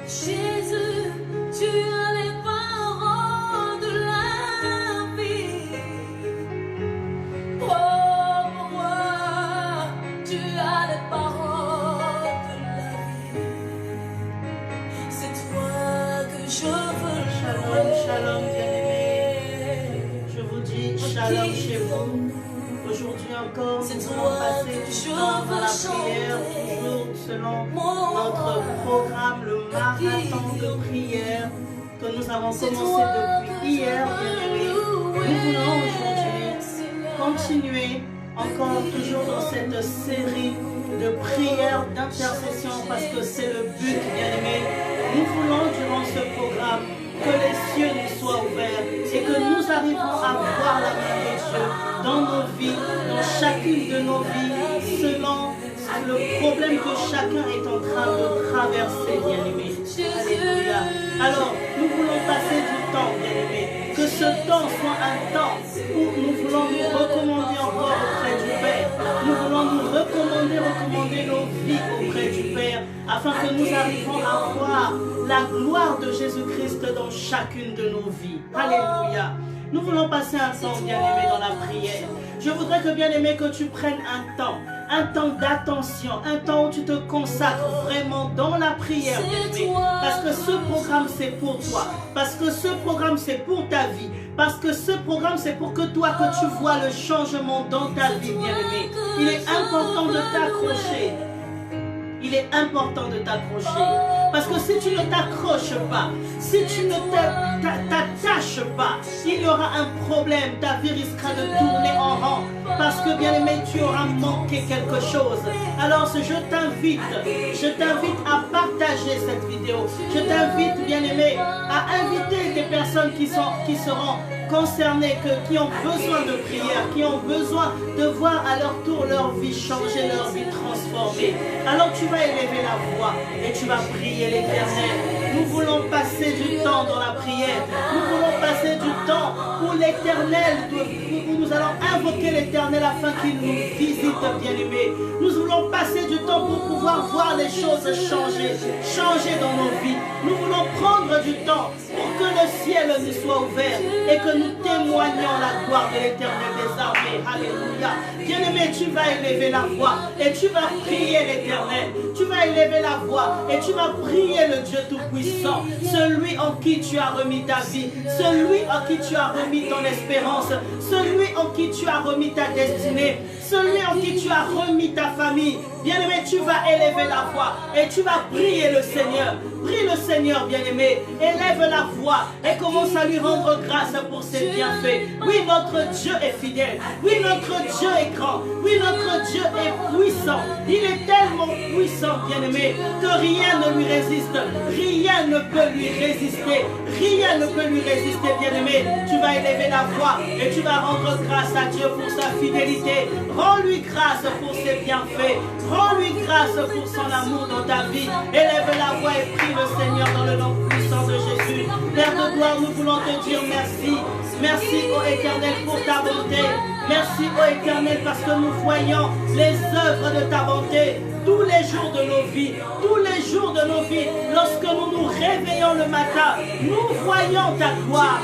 Jésus, tu as les paroles de la vie. Oh, moi, tu as les paroles de la vie. C'est toi que je veux. Shalom, shalom, bien-aimés. Je vous dis shalom chez vous. Aujourd'hui encore, nous allons passer du temps dans la prière, toujours selon notre programme, le marathon de prière que nous avons commencé depuis hier, bien-aimés. Nous voulons aujourd'hui continuer encore toujours dans cette série de prières, d'intercession, parce que c'est le but, bien-aimés. Nous voulons durant ce programme que les cieux nous soient ouverts et que nous arrivons à voir la main de Dieu dans nos vies, dans chacune de nos vies, selon le problème que chacun est en train de traverser, bien-aimés. Alléluia. Alors, nous voulons passer du temps, bien-aimés. Que ce temps soit un temps où nous voulons nous recommander encore auprès du Père. Nous voulons nous recommander nos vies auprès du Père, afin que nous arrivions à voir la gloire de Jésus-Christ dans chacune de nos vies. Alléluia. Nous voulons passer un temps, bien-aimé, dans la prière. Je voudrais que, bien-aimé, que tu prennes un temps d'attention, un temps où tu te consacres vraiment dans la prière, bien-aimé. Parce que ce programme, c'est pour toi. Parce que ce programme, c'est pour ta vie. Parce que ce programme, c'est pour que toi, que tu vois le changement dans ta vie, bien-aimé. Il est important de t'accrocher. Il est important de t'accrocher. Parce que si tu ne t'accroches pas, si tu ne t'attaches pas, il y aura un problème. Ta vie risquera de tourner en rond. Parce que, bien aimé, tu auras manqué quelque chose. Alors, je t'invite à partager cette vidéo. Je t'invite, bien aimé, à inviter des personnes qui seront concernées, qui ont besoin de prière, qui ont besoin de voir à leur tour leur vie changer, leur vie transformée. Alors tu vas élever la voix et tu vas prier l'Éternel. Nous voulons passer du temps dans la prière. Nous voulons passer du temps où l'Éternel, où nous allons invoquer l'Éternel afin qu'il nous visite, bien-aimés. Nous voulons passer du temps pour pouvoir voir les choses changer dans nos vies. Nous voulons prendre du temps pour que le ciel nous soit ouvert et que nous témoignions la gloire de l'Éternel des armées. Alléluia. Bien-aimé, tu vas élever la voix et tu vas prier l'Éternel. Tu vas élever la voix et tu vas prier le Dieu Tout-Puissant, celui en qui tu as remis ta vie, celui en qui tu as remis ton espérance, celui en qui tu as remis ta destinée, celui en qui tu as remis ta famille. Bien-aimé, tu vas élever la voix et tu vas prier le Seigneur. Prie le Seigneur, bien-aimé. Élève la voix et commence à lui rendre grâce pour ses bienfaits. Oui, notre Dieu est fidèle. Oui, notre Dieu est grand. Oui, notre Dieu est puissant. Il est tellement puissant, bien-aimé, que rien ne lui résiste. Rien ne peut lui résister. Rien ne peut lui résister, bien-aimé. Tu vas élever la voix et tu vas rendre grâce à Dieu pour sa fidélité. Rends-lui grâce pour ses bienfaits. Rends-lui grâce pour son amour dans ta vie. Élève la voix et prie le Seigneur dans le nom puissant de Jésus. Père de gloire, nous voulons te dire merci. Merci, ô Éternel, pour ta bonté. Merci, ô Éternel, parce que nous voyons les œuvres de ta bonté tous les jours de nos vies. Tous les jours de nos vies, lorsque nous nous réveillons le matin, nous voyons ta gloire.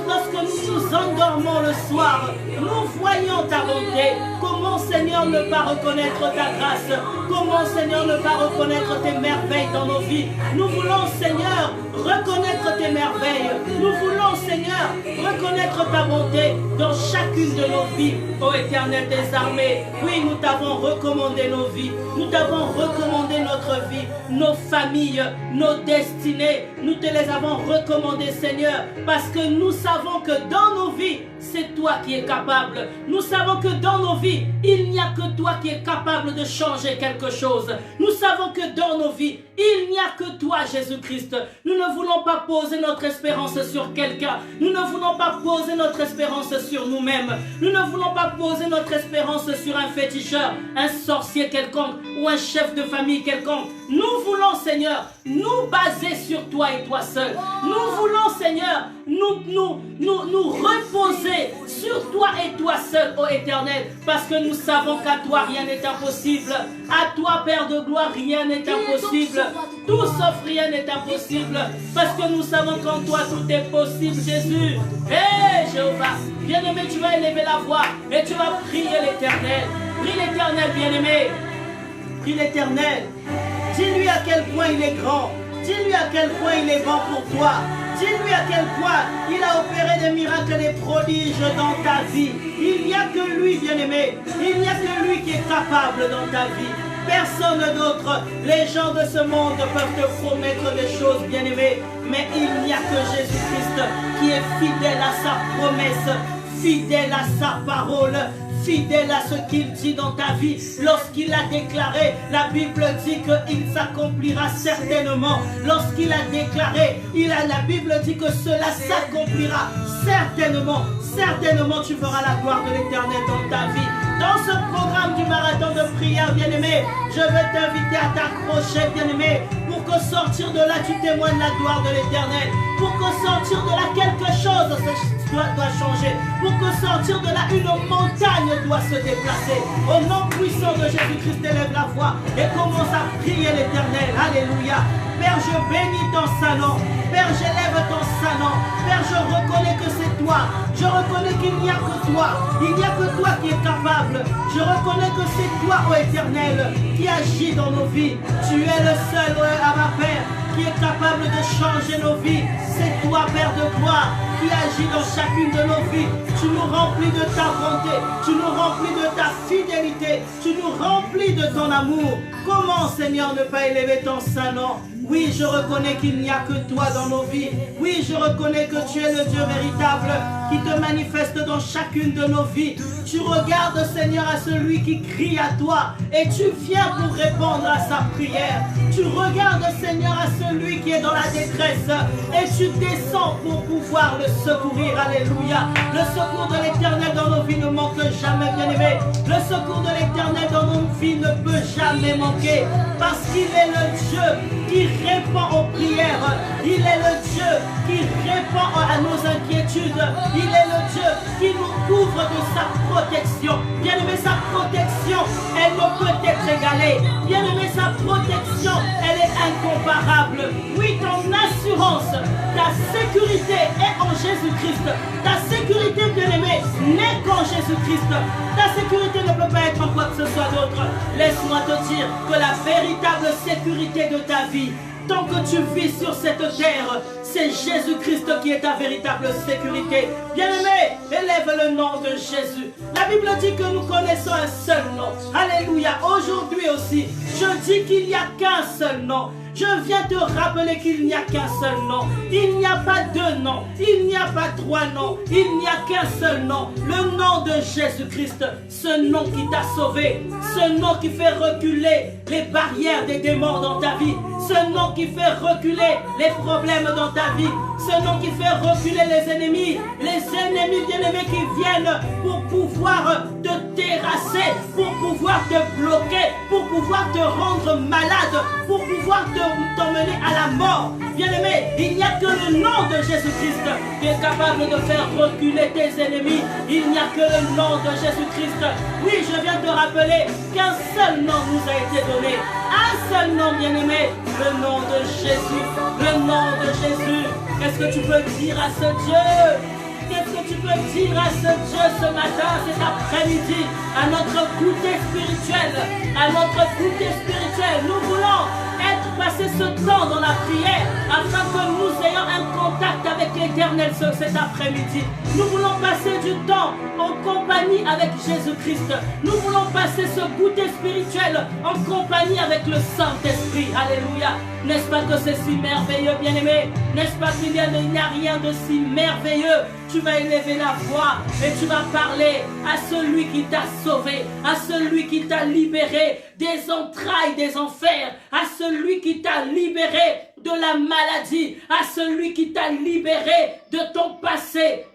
Lorsque nous nous endormons le soir, nous voyons ta bonté. Comment, Seigneur, ne pas reconnaître ta grâce? Comment, Seigneur, ne pas reconnaître tes merveilles dans nos vies? Nous voulons, Seigneur, reconnaître tes merveilles. Nous voulons, Seigneur, reconnaître ta bonté dans chacune de nos vies. Ô Éternel des armées, oui, nous t'avons recommandé nos vies. Nous t'avons recommandé notre vie, nos familles, nos destinées. Nous te les avons recommandées, Seigneur, parce que nous savons que dans nos vies, c'est toi qui es capable. Nous savons que dans nos vies, il n'y a que toi qui es capable de changer quelque chose. Nous savons que dans nos vies, il n'y a que toi, Jésus-Christ. Nous ne voulons pas poser notre espérance sur quelqu'un. Nous ne voulons pas poser notre espérance sur nous-mêmes. Nous ne voulons pas poser notre espérance sur un féticheur, un sorcier quelconque. ou un chef de famille quelconque. Nous voulons, Seigneur, nous baser sur toi et toi seul. Nous voulons, Seigneur, nous reposer sur toi et toi seul, ô Éternel, parce que nous savons qu'à toi rien n'est impossible. À toi, Père de gloire, rien n'est impossible. Tout sauf rien n'est impossible, parce que nous savons qu'en toi tout est possible, Jésus. Hé, Jéhovah, bien-aimé, tu vas élever la voix et tu vas prier l'Éternel. Prie l'Éternel, bien-aimé. Prie l'Éternel. Dis-lui à quel point il est grand. Dis-lui à quel point il est bon pour toi. Dis-lui à quel point il a opéré des miracles et des prodiges dans ta vie. Il n'y a que lui, bien-aimé. Il n'y a que lui qui est capable dans ta vie. Personne d'autre. Les gens de ce monde peuvent te promettre des choses, bien-aimé. Mais il n'y a que Jésus-Christ qui est fidèle à sa promesse, fidèle à sa parole, fidèle à ce qu'il dit dans ta vie. Lorsqu'il a déclaré, la Bible dit qu'il s'accomplira certainement. Lorsqu'il a déclaré, la Bible dit que cela s'accomplira certainement. Certainement, tu verras la gloire de l'Éternel dans ta vie. Dans ce programme du marathon de prière, bien-aimé, je veux t'inviter à t'accrocher, bien-aimé, pour que sortir de là, tu témoignes la gloire de l'Éternel. Pour que sortir de là, quelque chose doit changer. Pour que sortir de là, une montagne doit se déplacer. Au nom puissant de Jésus-Christ, élève la voix et commence à prier l'Éternel. Alléluia. Père, je bénis ton Saint-Nom. Père, j'élève ton Saint-Nom. Père, je reconnais que c'est toi. Je reconnais qu'il n'y a que toi. Il n'y a que toi qui es capable. Je reconnais que c'est toi, ô Éternel, qui agis dans nos vies. Tu es le seul, à ma Père, qui est capable de changer nos vies. C'est toi, Père de gloire, qui agis dans chacune de nos vies. Tu nous remplis de ta bonté. Tu nous remplis de ta fidélité. Tu nous remplis de ton amour. Comment, Seigneur, ne pas élever ton Saint-Nom? Oui, je reconnais qu'il n'y a que toi dans nos vies. Oui, je reconnais que tu es le Dieu véritable qui te manifeste dans chacune de nos vies. Tu regardes, Seigneur, à celui qui crie à toi et tu viens pour répondre à sa prière. Tu regardes, Seigneur, à celui qui est dans la détresse et tu descends pour pouvoir le secourir. Alléluia. Le secours de l'Éternel dans nos vies ne manque jamais, bien-aimé. Le secours de l'Éternel dans nos vies ne peut jamais manquer parce qu'il est le Dieu qui répond aux prières. Il est le Dieu qui répond à nos inquiétudes. Il est le Dieu qui nous couvre de sa protection. Bien-aimé, sa protection, elle ne peut être égalée. Bien-aimé, sa protection, elle est incomparable. Oui, ton assurance, ta sécurité est en Jésus-Christ. Ta sécurité, bien-aimé, n'est qu'en Jésus-Christ. Ta sécurité ne peut pas être en quoi que ce soit d'autre. Laisse-moi te dire que la véritable sécurité de ta vie, tant que tu vis sur cette terre, c'est Jésus-Christ qui est ta véritable sécurité. Bien-aimé, élève le nom de Jésus. La Bible dit que nous connaissons un seul nom. Alléluia. Aujourd'hui aussi, je dis qu'il n'y a qu'un seul nom. Je viens te rappeler qu'il n'y a qu'un seul nom. Il n'y a pas deux noms. Il n'y a pas trois noms. Il n'y a qu'un seul nom. Le nom de Jésus-Christ. Ce nom qui t'a sauvé. Ce nom qui fait reculer les barrières des démons dans ta vie. Ce nom qui fait reculer les problèmes dans ta vie. Ce nom qui fait reculer les ennemis. Les ennemis bien-aimés qui viennent pour pouvoir te terrasser, pour pouvoir te bloquer, pour pouvoir te rendre malade, pour pouvoir t'emmener à la mort. Bien-aimé, il n'y a que le nom de Jésus-Christ qui est capable de faire reculer tes ennemis. Il n'y a que le nom de Jésus-Christ. Oui, je viens te rappeler qu'un seul nom nous a été donné. Un seul nom, bien-aimé, le nom de Jésus. Le nom de Jésus. Qu'est-ce que tu peux dire à ce Dieu? Qu'est-ce que tu peux dire à ce Dieu ce matin, cet après-midi, à notre goûter spirituel, à notre goûter spirituel? Nous voulons passer ce temps dans la prière afin que nous ayons un contact avec l'Éternel cet après-midi. Nous voulons passer du temps en compagnie avec Jésus-Christ. Nous voulons passer ce goûter spirituel en compagnie avec le Saint-Esprit. Alléluia. N'est-ce pas que c'est si merveilleux, bien-aimé? N'est-ce pas qu'il n'y a rien de si merveilleux? Tu vas élever la voix et tu vas parler à celui qui t'a sauvé, à celui qui t'a libéré des entrailles des enfers, à celui qui t'a libéré de la maladie, à celui qui t'a libéré de ton passé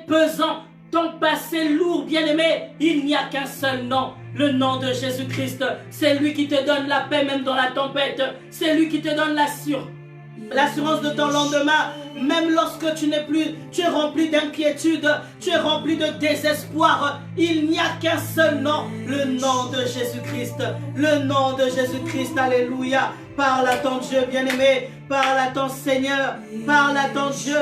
pesant, ton passé lourd, bien-aimé. Il n'y a qu'un seul nom, Le nom de Jésus-Christ, c'est lui qui te donne la paix même dans la tempête. C'est lui qui te donne l'assurance de ton lendemain. Même lorsque tu es rempli d'inquiétude, tu es rempli de désespoir. Il n'y a qu'un seul nom, le nom de Jésus-Christ. Le nom de Jésus-Christ, alléluia. Parle à ton Dieu bien-aimé, parle à ton Seigneur, parle à ton Dieu.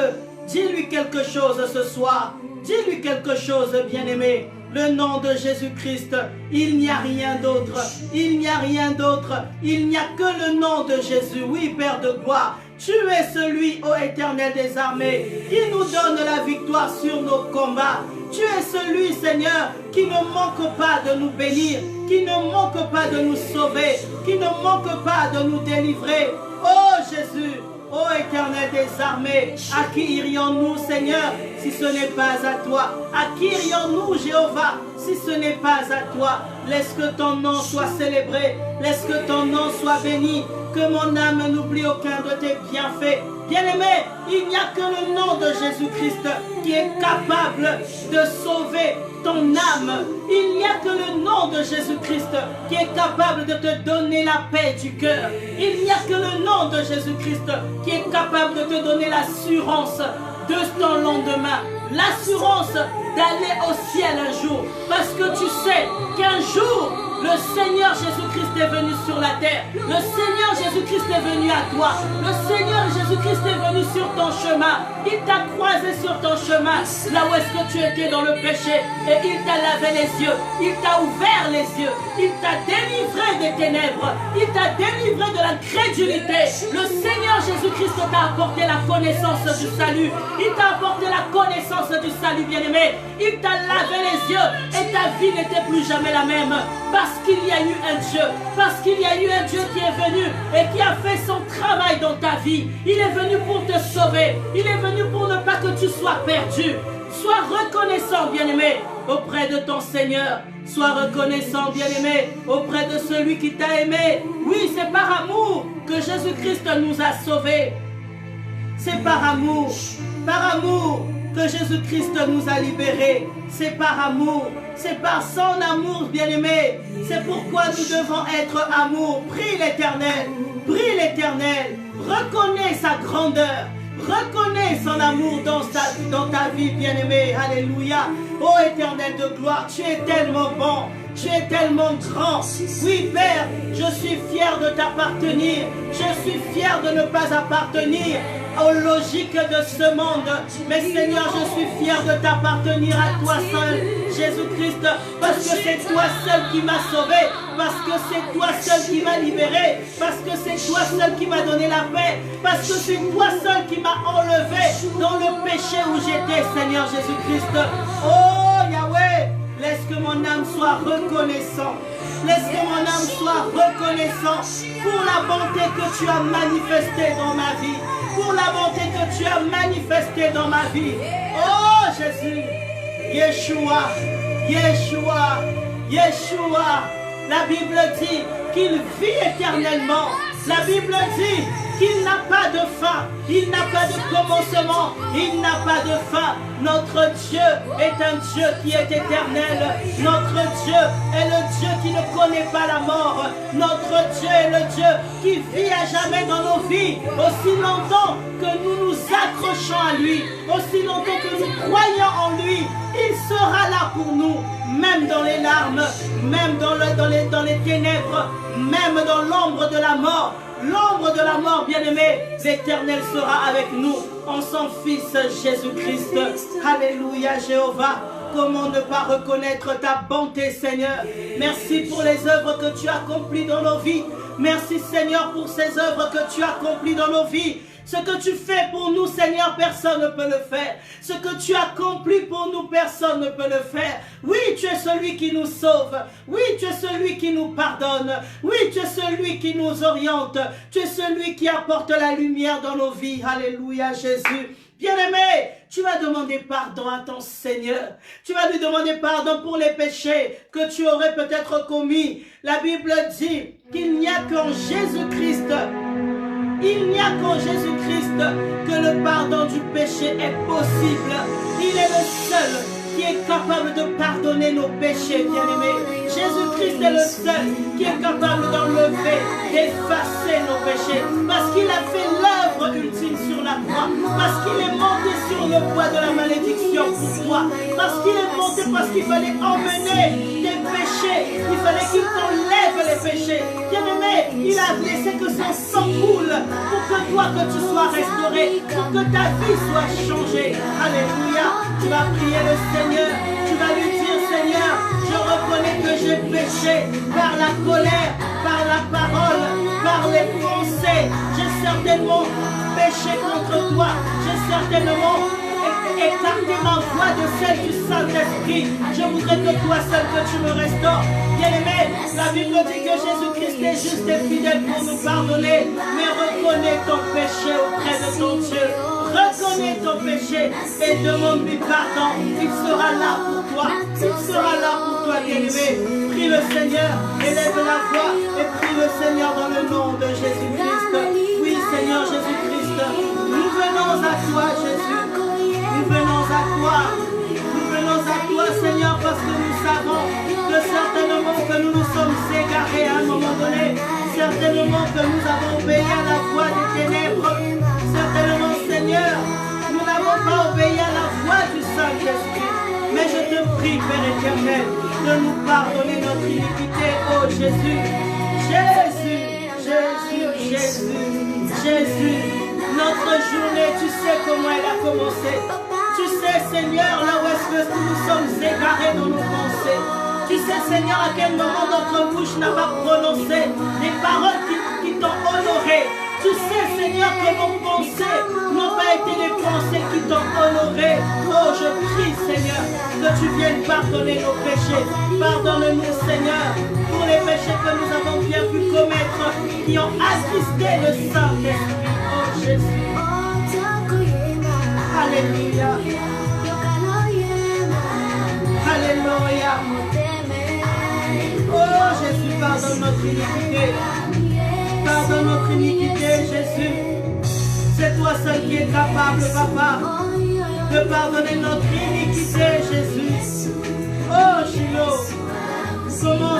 Dis-lui quelque chose ce soir. Dis-lui quelque chose, bien-aimé. Le nom de Jésus-Christ, il n'y a rien d'autre. Il n'y a rien d'autre. Il n'y a que le nom de Jésus. Oui, Père de gloire. Tu es celui, ô Éternel des armées, qui nous donne la victoire sur nos combats. Tu es celui, Seigneur, qui ne manque pas de nous bénir, qui ne manque pas de nous sauver, qui ne manque pas de nous délivrer. Oh Jésus, ô Éternel des armées, à qui irions-nous, Seigneur, si ce n'est pas à toi? À qui irions-nous, Jéhovah, si ce n'est pas à toi? Laisse que ton nom soit célébré, laisse que ton nom soit béni, que mon âme n'oublie aucun de tes bienfaits. Bien-aimé, il n'y a que le nom de Jésus-Christ qui est capable de sauver ton âme. Il n'y a que le nom de Jésus-Christ qui est capable de te donner la paix du cœur. Il n'y a que le nom de Jésus-Christ qui est capable de te donner l'assurance de ton lendemain. L'assurance d'aller au ciel un jour. Parce que tu sais qu'un jour, le Seigneur Jésus-Christ est venu sur la terre. Le Seigneur Jésus-Christ est venu à toi. Le Seigneur Jésus-Christ est venu sur ton chemin. Il t'a croisé sur ton chemin, là où est-ce que tu étais dans le péché. Et il t'a lavé les yeux. Il t'a ouvert les yeux. Il t'a délivré des ténèbres. Il t'a délivré de l'incrédulité. Le Seigneur Jésus-Christ t'a apporté la connaissance du salut. Il t'a apporté la connaissance du salut, bien-aimé. Il t'a lavé les yeux et ta vie n'était plus jamais la même. Parce qu'il y a eu un Dieu, parce qu'il y a eu un Dieu qui est venu et qui a fait son travail dans ta vie. Il est venu pour te sauver, il est venu pour ne pas que tu sois perdu. Sois reconnaissant, bien-aimé, auprès de ton Seigneur. Sois reconnaissant, bien-aimé, auprès de celui qui t'a aimé. Oui, c'est par amour que Jésus-Christ nous a sauvés. C'est par amour que Jésus-Christ nous a libérés. C'est par amour, c'est par son amour, bien-aimé. C'est pourquoi nous devons être amour. Prie l'Éternel, reconnais sa grandeur, reconnais son amour dans ta vie, bien-aimé. Alléluia. Ô Éternel de gloire, tu es tellement bon, tu es tellement grand. Oui, Père, je suis fier de t'appartenir. Je suis fier de ne pas appartenir aux logiques de ce monde. Mais Seigneur, je suis fier de t'appartenir à toi seul, Jésus-Christ, parce que c'est toi seul qui m'as sauvé, parce que c'est toi seul qui m'as libéré, parce que c'est toi seul qui m'a donné la paix, parce que c'est toi seul qui m'a enlevé dans le péché où j'étais, Seigneur Jésus-Christ. Oh Yahweh, laisse que mon âme soit reconnaissant. Laisse que mon âme soit reconnaissant pour la bonté que tu as manifestée dans ma vie. Pour la bonté que tu as manifestée dans ma vie. Oh Jésus, Yeshua, Yeshua, Yeshua. La Bible dit qu'il vit éternellement. La Bible dit qu'il n'a pas de fin, il n'a pas de commencement, il n'a pas de fin. Notre Dieu est un Dieu qui est éternel. Notre Dieu est le Dieu qui ne connaît pas la mort. Notre Dieu est le Dieu qui vit à jamais dans nos vies. Aussi longtemps que nous nous accrochons à lui, aussi longtemps que nous croyons en lui, il sera là pour nous, même dans les larmes, même dans les ténèbres, même dans l'ombre de la mort. L'ombre de la mort, bien-aimé, l'Éternel sera avec nous en son Fils Jésus-Christ. Alléluia, Jéhovah. Comment ne pas reconnaître ta bonté, Seigneur? Merci pour les œuvres que tu as accomplies dans nos vies. Merci, Seigneur, pour ces œuvres que tu as accomplies dans nos vies. Ce que tu fais pour nous, Seigneur, personne ne peut le faire. Ce que tu accomplis pour nous, personne ne peut le faire. Oui, tu es celui qui nous sauve. Oui, tu es celui qui nous pardonne. Oui, tu es celui qui nous oriente. Tu es celui qui apporte la lumière dans nos vies. Alléluia, Jésus. Bien-aimé, tu vas demander pardon à ton Seigneur. Tu vas lui demander pardon pour les péchés que tu aurais peut-être commis. La Bible dit qu'il n'y a qu'en Jésus-Christ, il n'y a qu'en Jésus-Christ que le pardon du péché est possible. Il est le seul qui est capable de pardonner nos péchés, bien-aimés. Jésus-Christ est le seul qui est capable d'enlever, d'effacer nos péchés. Parce qu'il a fait l'œuvre ultime sur la croix. Parce qu'il est monté sur le poids de la malédiction pour toi. Parce qu'il est monté, parce qu'il fallait emmener tes péchés. Il fallait qu'il t'enlève les péchés. Bien-aimé, il a laissé que son sang coule pour que toi, que tu sois restauré, pour que ta vie soit changée. Alléluia. Tu vas prier le Seigneur. Tu vas lui dire, Seigneur, je reconnais que j'ai péché par la colère, par la parole, par les pensées. J'ai certainement péché contre toi. J'ai certainement écarté ma voix de celle du Saint-Esprit. Je voudrais que toi seul que tu me restaures. Bien-aimé, la Bible dit que Jésus-Christ est juste et fidèle pour nous pardonner. Mais reconnais ton péché auprès de ton Dieu. Reconnais ton péché et demande-lui pardon. Il sera là pour toi. Il sera là pour toi, bien-aimé. Prie le Seigneur, élève la voix et prie le Seigneur dans le nom de Jésus-Christ. Oui, Seigneur Jésus-Christ, nous venons à toi, Jésus. Nous venons à toi. Nous venons à toi, Seigneur, parce que nous savons que certainement que nous nous sommes égarés à un moment donné. Certainement que nous avons obéi à la voix des ténèbres. Certainement, Seigneur, nous n'avons pas obéi à la voix du Saint-Esprit. Mais je te prie, Père éternel, de nous pardonner notre iniquité, oh Jésus. Jésus, Jésus, Jésus, Jésus. Notre journée, tu sais comment elle a commencé. Tu sais, Seigneur, là où est-ce que nous sommes égarés dans nos pensées. Tu sais, Seigneur, à quel moment notre bouche n'a pas prononcé des paroles qui t'ont honoré. Tu sais, Seigneur, que nos pensées n'ont pas été des pensées qui t'ont honoré. Oh, je prie, Seigneur, que tu viennes pardonner nos péchés. Pardonne-nous, Seigneur, pour les péchés que nous avons bien pu commettre, qui ont attristé le Saint-Esprit. Oh, Jésus. Alléluia. Alléluia. Oh, Jésus, pardonne notre iniquité. Pardonne notre iniquité, Jésus. C'est toi seul qui es capable, Papa, de pardonner notre iniquité, Jésus. Oh, Shiloh. Comment,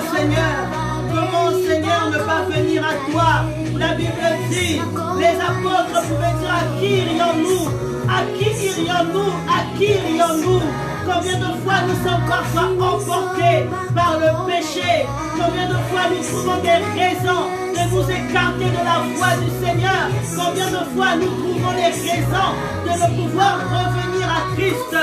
Seigneur, ne pas venir à toi? La Bible dit, les apôtres pouvaient dire, à qui irions-nous? À qui irions-nous? À qui irions-nous? Combien de fois nous sommes parfois emportés par le péché? Combien de fois nous trouvons des raisons de nous écarter de la voie du Seigneur? Combien de fois nous trouvons des raisons de ne pouvoir revenir à Christ?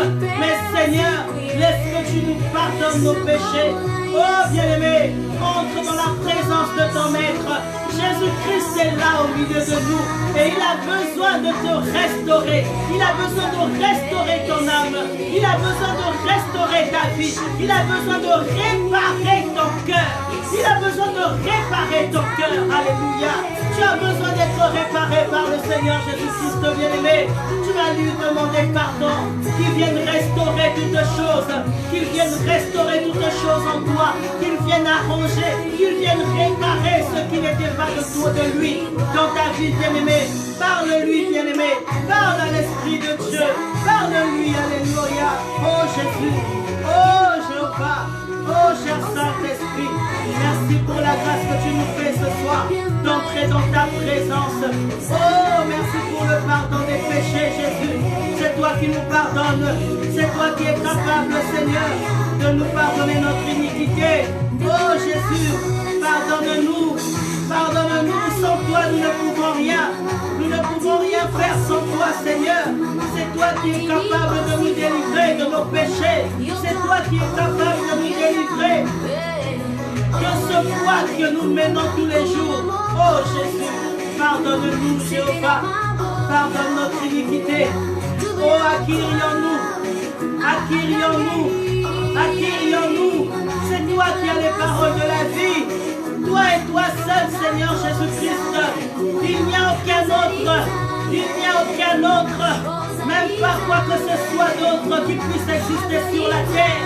Mais Seigneur, laisse que tu nous pardonnes nos péchés. Oh bien-aimé, entre dans la présence de ton Maître. Jésus-Christ est là au milieu de nous et il a besoin de te restaurer. Il a besoin de restaurer ton âme. Il a besoin de restaurer ta vie. Il a besoin de réparer ton cœur. Il a besoin de réparer ton cœur. Alléluia. Tu as besoin d'être réparé par le Seigneur Jésus-Christ bien-aimé. Tu vas lui demander pardon. Qu'il vienne restaurer toutes choses. Qu'il vienne restaurer toutes choses en toi. Qu'il vienne arranger. Qu'il vienne réparer ce qui n'était pas de toi, de lui, dans ta vie, bien-aimé. Parle-lui, bien-aimé. Parle à l'Esprit de Dieu. Parle-lui, alléluia. Oh Jésus. Oh Jéhovah. Oh cher Saint-Esprit. Merci pour la grâce que tu nous fais ce soir d'entrer dans ta présence. Oh, merci pour le pardon des péchés, Jésus. C'est toi qui nous pardonnes. C'est toi qui es capable, Seigneur, de nous pardonner notre iniquité. Oh, Jésus, pardonne-nous. Pardonne-nous. Sans toi, nous ne pouvons rien. Nous ne pouvons rien faire sans toi, Seigneur. C'est toi qui es capable de nous délivrer de nos péchés. C'est toi qui es capable de nous délivrer de ce poids que nous menons tous les jours. Oh Jésus, pardonne-nous, Jéhovah. Pardonne notre iniquité. Oh, à qui irions-nous? À qui irions-nous? À qui irions-nous? C'est toi qui as les paroles de la vie. Toi et toi seul, Seigneur Jésus-Christ. Il n'y a aucun autre. Il n'y a aucun autre. Même pas quoi que ce soit d'autre qui puisse exister sur la terre,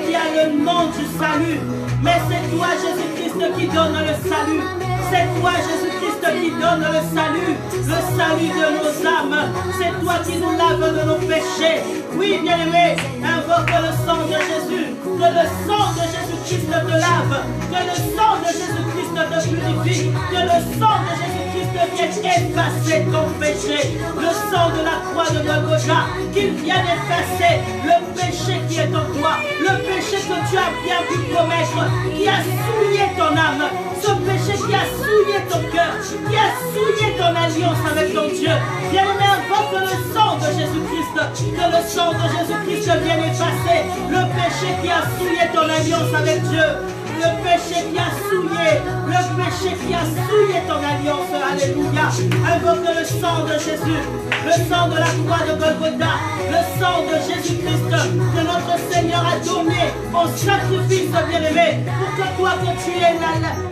qui a le nom du salut. Mais c'est toi, Jésus-Christ, qui donne le salut. C'est toi, Jésus-Christ, qui donne le salut de nos âmes. C'est toi qui nous laves de nos péchés. Oui, bien-aimé, invoque le sang de Jésus, que le sang de Jésus-Christ te lave, que le sang de Jésus-Christ te purifie, que le sang de Jésus-Christ vienne effacer ton péché, le sang de la croix de Golgotha, qu'il vienne effacer le péché qui est en toi, le péché que tu as bien pu commettre, qui a souillé ton âme, ce péché qui a souillé ton cœur, qui a souillé ton alliance avec ton Dieu. Bien-aimé, invoque le sang de Jésus-Christ, que le sang de Jésus-Christ vienne effacer le péché qui a souillé ton alliance avec Dieu, le péché qui a souillé, ton alliance. Alléluia. Invoque le sang de Jésus, le sang de la croix de Golgotha, le sang de Jésus-Christ que notre Seigneur a donné en sacrifice, bien-aimé, pour que toi, que tu aies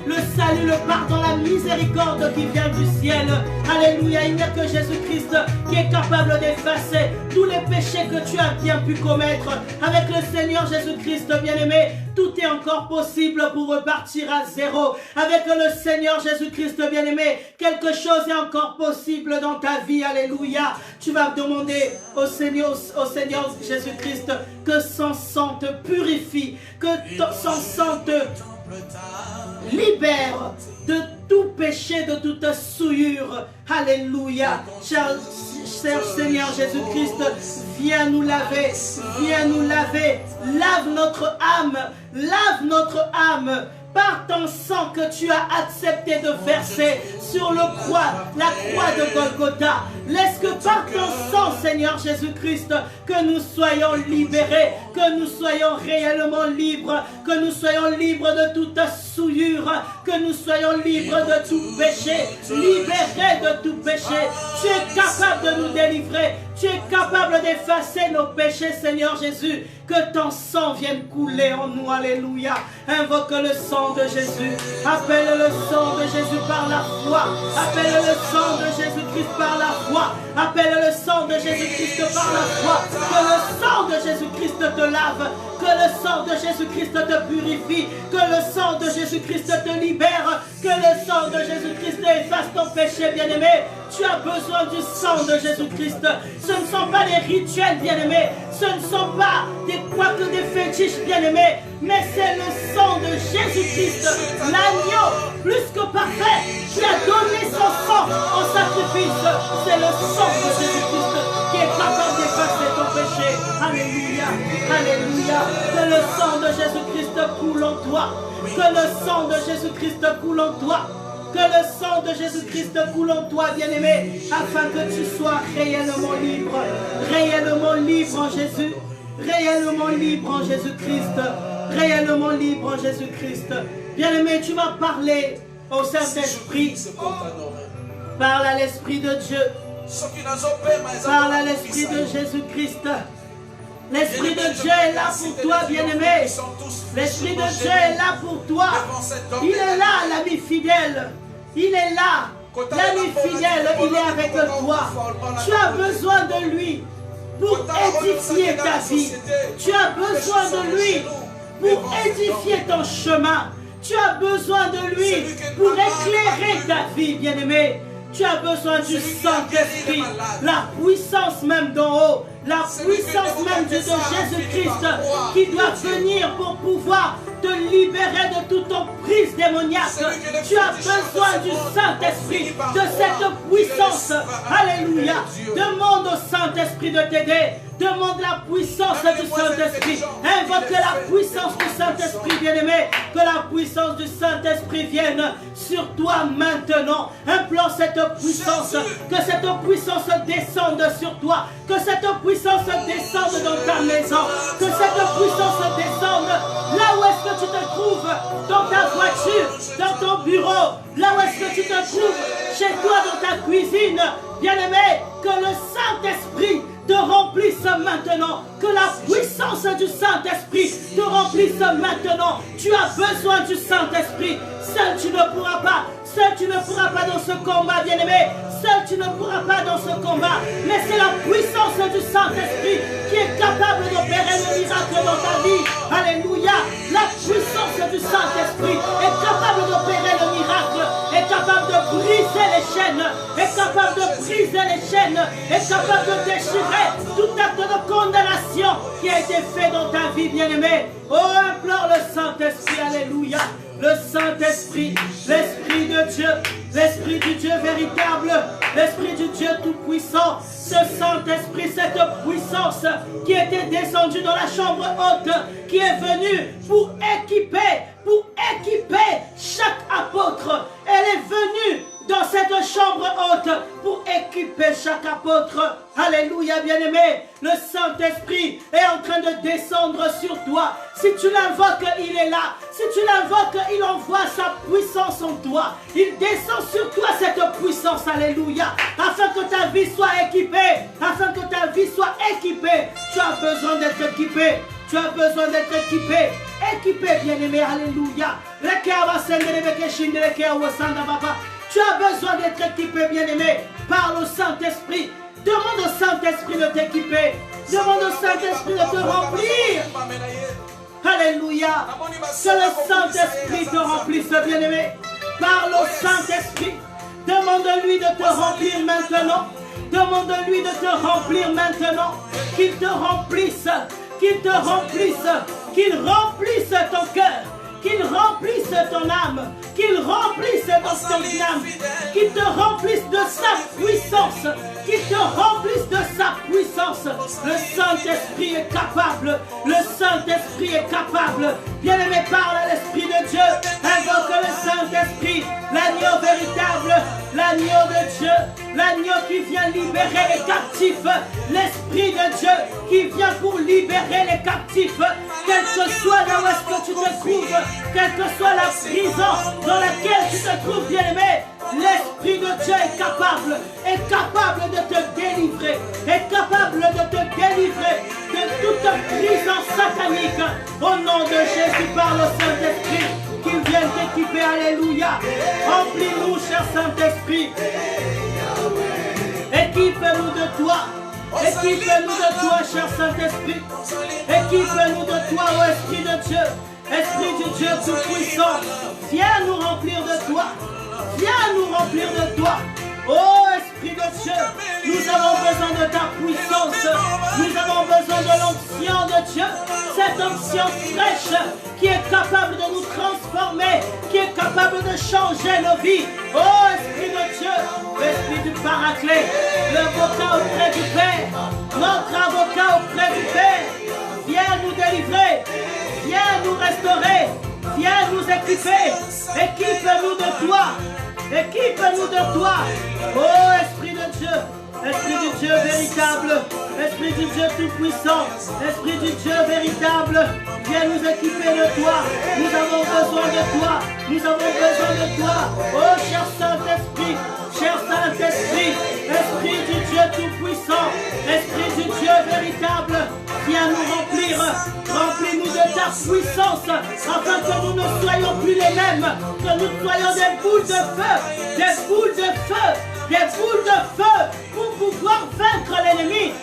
le salut, le pardon, la miséricorde qui vient du ciel. Alléluia. Il n'y a que Jésus-Christ qui est capable d'effacer tous les péchés que tu as bien pu commettre. Avec le Seigneur Jésus-Christ, bien-aimé, tout est encore possible pour repartir à zéro. Avec le Seigneur Jésus-Christ, bien-aimé, quelque chose est encore possible dans ta vie. Alléluia. Tu vas demander au Seigneur Jésus-Christ que son sang te purifie, que son sang te libère de tout péché, de toute souillure. Alléluia. Cher Seigneur Jésus-Christ, viens nous laver, lave notre âme, par ton sang que tu as accepté de verser sur la croix de Golgotha. Laisse que par ton sang, Seigneur Jésus-Christ, que nous soyons libérés, que nous soyons réellement libres, que nous soyons libres de toute souillure, que nous soyons libres de tout péché, libérés de tout péché. Tu es capable de nous délivrer, tu es capable d'effacer nos péchés, Seigneur Jésus. Que ton sang vienne couler en nous. Alléluia. Invoque le sang de Jésus. Appelle le sang de Jésus par la foi. Appelle le sang de Jésus-Christ par la foi. Appelle le sang de Jésus-Christ par la foi. Que le sang de Jésus-Christ te lave. Que le sang de Jésus-Christ te purifie. Que le sang de Jésus-Christ te libère. Que le sang de Jésus-Christ efface ton péché, bien-aimé. Tu as besoin du sang de Jésus-Christ. Ce ne sont pas des rituels, bien-aimés. Ce ne sont pas des fétiches, bien-aimés. Mais c'est le sang de Jésus-Christ, l'agneau plus que parfait, qui a donné son sang en sacrifice. C'est le sang de Jésus-Christ qui est capable d'effacer ton péché. Alléluia. Alléluia. Que le sang de Jésus-Christ coule en toi. Que le sang de Jésus-Christ coule en toi. Que le sang de Jésus-Christ coule en toi, bien-aimé, afin que tu sois réellement libre en Jésus, réellement libre en Jésus-Christ, réellement libre en Jésus-Christ. Bien-aimé, tu vas parler au Saint-Esprit. Parle à l'Esprit de Dieu. Parle à l'Esprit de Jésus-Christ. L'Esprit de Dieu est là pour toi, bien-aimé. L'Esprit de Dieu est là pour toi. Il est là, l'ami fidèle. Il est là. L'ami fidèle, il est avec toi. Tu as besoin de lui pour édifier ta vie. Tu as besoin de lui pour édifier ton chemin. Tu as besoin de lui pour éclairer ta vie, bien-aimé. Tu as besoin du Saint-Esprit, la puissance même d'en haut, la puissance même de Jésus-Christ qui doit venir pour pouvoir te libérer de toute emprise démoniaque. Tu as besoin du Saint-Esprit, de cette puissance. Alléluia. Demande au Saint-Esprit de t'aider. Demande la puissance du Saint-Esprit. Invoque la puissance du Saint-Esprit, bien-aimé. Que la puissance du Saint-Esprit vienne sur toi maintenant. Implore cette puissance. Que cette puissance descende sur toi. Que cette puissance descende dans ta maison. Que cette puissance descende là où est-ce que tu te trouves. Dans ta voiture, dans ton bureau. Là où est-ce que tu te trouves. Chez toi, dans ta cuisine. Bien-aimé, que le Saint-Esprit te remplisse maintenant, que la puissance du Saint-Esprit te remplisse maintenant. Tu as besoin du Saint-Esprit. Seul tu ne pourras pas. Seul tu ne pourras pas dans ce combat, bien-aimé. Seul tu ne pourras pas dans ce combat. Mais c'est la puissance du Saint-Esprit qui est capable d'opérer le miracle dans ta vie. Alléluia. La puissance du Saint-Esprit est capable d'opérer le miracle, est capable de briser les chaînes, est capable de briser les chaînes, est capable de déchirer tout acte de condamnation qui a été fait dans ta vie, bien-aimé. Oh, implore le Saint-Esprit, alléluia. Le Saint-Esprit, l'Esprit de Dieu, l'Esprit du Dieu véritable, l'Esprit du Dieu tout-puissant, ce Saint-Esprit, cette puissance qui était descendue dans la chambre haute, qui est venue pour équiper chaque apôtre. Elle est venue dans cette chambre haute pour équiper chaque apôtre. Alléluia, bien-aimé. Le Saint-Esprit est en train de descendre sur toi. Si tu l'invoques, il est là. Si tu l'invoques, il envoie sa puissance en toi. Il descend sur toi cette puissance. Alléluia. Afin que ta vie soit équipée. Afin que ta vie soit équipée. Tu as besoin d'être équipé. Tu as besoin d'être équipé. Équipé, bien-aimé. Alléluia. Tu as besoin d'être équipé, bien-aimé, par le Saint-Esprit. Demande au Saint-Esprit de t'équiper. Demande au Saint-Esprit de te remplir. Alléluia. Que le Saint-Esprit te remplisse, bien-aimé. Parle au Saint-Esprit. Demande-lui de te remplir maintenant. Demande-lui de te remplir maintenant. Qu'il te remplisse. Qu'il te remplisse. Qu'il remplisse ton cœur. Qu'il remplisse ton âme, qu'il remplisse ton âme, qu'il te remplisse de sa puissance, qu'il te remplisse de sa puissance. Le Saint-Esprit est capable, le Saint-Esprit est capable. Bien-aimé, parle à l'Esprit de Dieu, invoque le Saint-Esprit, l'agneau véritable, l'agneau de Dieu, l'agneau qui vient libérer les captifs, l'Esprit de Dieu qui vient pour libérer les captifs, quel que soit là où est-ce que tu te trouves, quelle que soit la prison dans laquelle tu te trouves, bien-aimé, l'Esprit de Dieu est capable de te délivrer, est capable de te délivrer de toute prison satanique. Au nom de Jésus, par le Saint-Esprit, qu'il vienne t'équiper, alléluia. Remplis-nous, cher Saint-Esprit. Équipe-nous de toi. Équipe-nous de toi, cher Saint-Esprit. Équipe-nous de toi, ô Esprit de Dieu. Esprit du Dieu tout-puissant, viens nous remplir de toi. Viens nous remplir de toi. Oh Esprit de Dieu, nous avons besoin de ta puissance. Nous avons besoin de l'onction de Dieu. Cette onction fraîche qui est capable de nous transformer, qui est capable de changer nos vies. Oh Esprit de Dieu, l'Esprit du Paraclet, l'avocat auprès du Père, notre avocat auprès du Père, viens nous délivrer. Viens nous restaurer, viens nous équiper, équipe-nous de toi, équipe-nous de toi. Oh Esprit de Dieu, Esprit du Dieu véritable, Esprit du Dieu tout-puissant, Esprit du Dieu véritable, viens nous équiper de toi. Nous avons besoin de toi, nous avons besoin de toi. Oh cher Saint-Esprit, Esprit du Dieu tout-puissant, Esprit du Dieu véritable, viens nous remplir, remplis-nous de ta puissance, afin que nous ne soyons plus les mêmes, que nous soyons des boules de feu, des boules de feu, des boules de feu, pour pouvoir vaincre l'ennemi,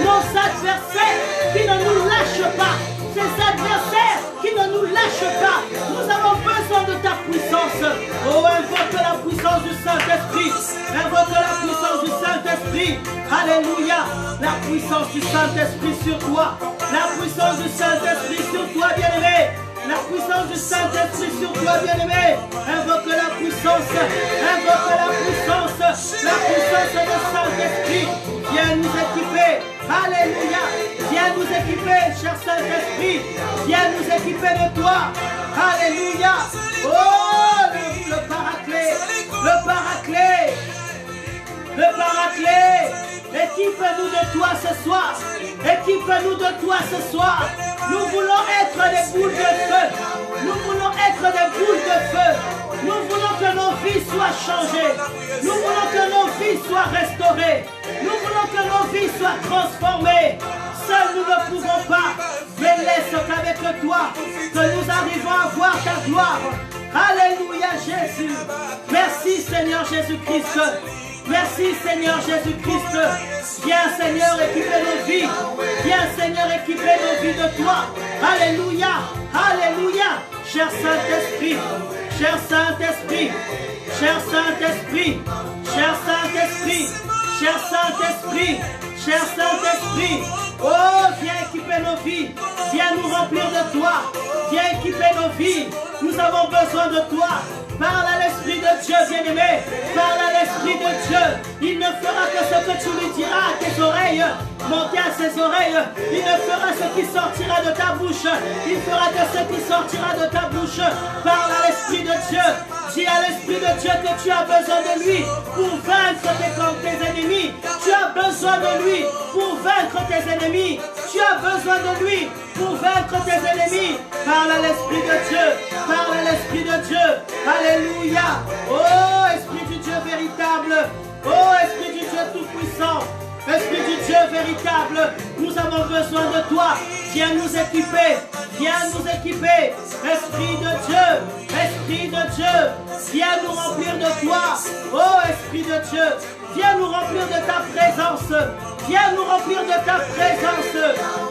nos adversaires qui ne nous lâchent pas, ces adversaires qui ne nous lâchent pas. Nous avons besoin de ta puissance. Oh, invoque la puissance du Saint-Esprit. Invoque la puissance du Saint-Esprit. Alléluia. La puissance du Saint-Esprit sur toi. La puissance du Saint-Esprit sur toi, bien-aimé. La puissance du Saint-Esprit sur toi, bien-aimé. Invoque la puissance. Invoque la puissance. La puissance du Saint-Esprit. Viens nous équiper. Alléluia. Viens nous équiper, cher Saint-Esprit. Viens nous équiper de toi. Alléluia. Oh, le Paraclet. Le Paraclet. Le Paraclet. Équipe-nous de toi ce soir. Équipe-nous de toi ce soir. Nous voulons être des boules de feu. Nous voulons être des boules de feu. Nous voulons que nos vies soient changées. Nous voulons que nos vies soient restaurées. Nous voulons que nos vies soient transformées. Seuls nous ne pouvons pas. Mais laisse qu'avec toi, que nous arrivons à voir ta gloire. Alléluia Jésus. Merci Seigneur Jésus-Christ. Merci Seigneur Jésus-Christ. Viens Seigneur équiper nos vies. Viens Seigneur équiper nos vies de toi. Alléluia. Alléluia. Cher Saint-Esprit. cher Saint-Esprit, cher Saint-Esprit, cher Saint-Esprit, cher Saint-Esprit, cher Saint-Esprit. Oh, viens équiper nos vies, viens nous remplir de toi, viens équiper nos vies. Nous avons besoin de toi. Parle à l'Esprit de Dieu, bien-aimé. Parle à l'Esprit de Dieu. Il ne fera que ce que tu lui diras à tes oreilles, monter à ses oreilles. Il ne fera ce qui sortira de ta bouche. Il fera que ce qui sortira de ta bouche. Parle à l'Esprit de Dieu. Dis à l'Esprit de Dieu que tu as besoin de lui pour vaincre tes ennemis. Tu as besoin de lui pour vaincre tes ennemis. Tu as besoin de lui pour vaincre tes ennemis. Parle à l'Esprit de Dieu. Parle à l'Esprit de Dieu. Alléluia. Oh, Esprit du Dieu véritable. Oh, Esprit du Dieu tout-puissant. Esprit du Dieu véritable, nous avons besoin de toi. Viens nous équiper. Viens nous équiper. Esprit de Dieu. Esprit de Dieu. Viens nous remplir de toi. Oh, Esprit de Dieu. Viens nous remplir de ta présence. Viens nous remplir de ta présence.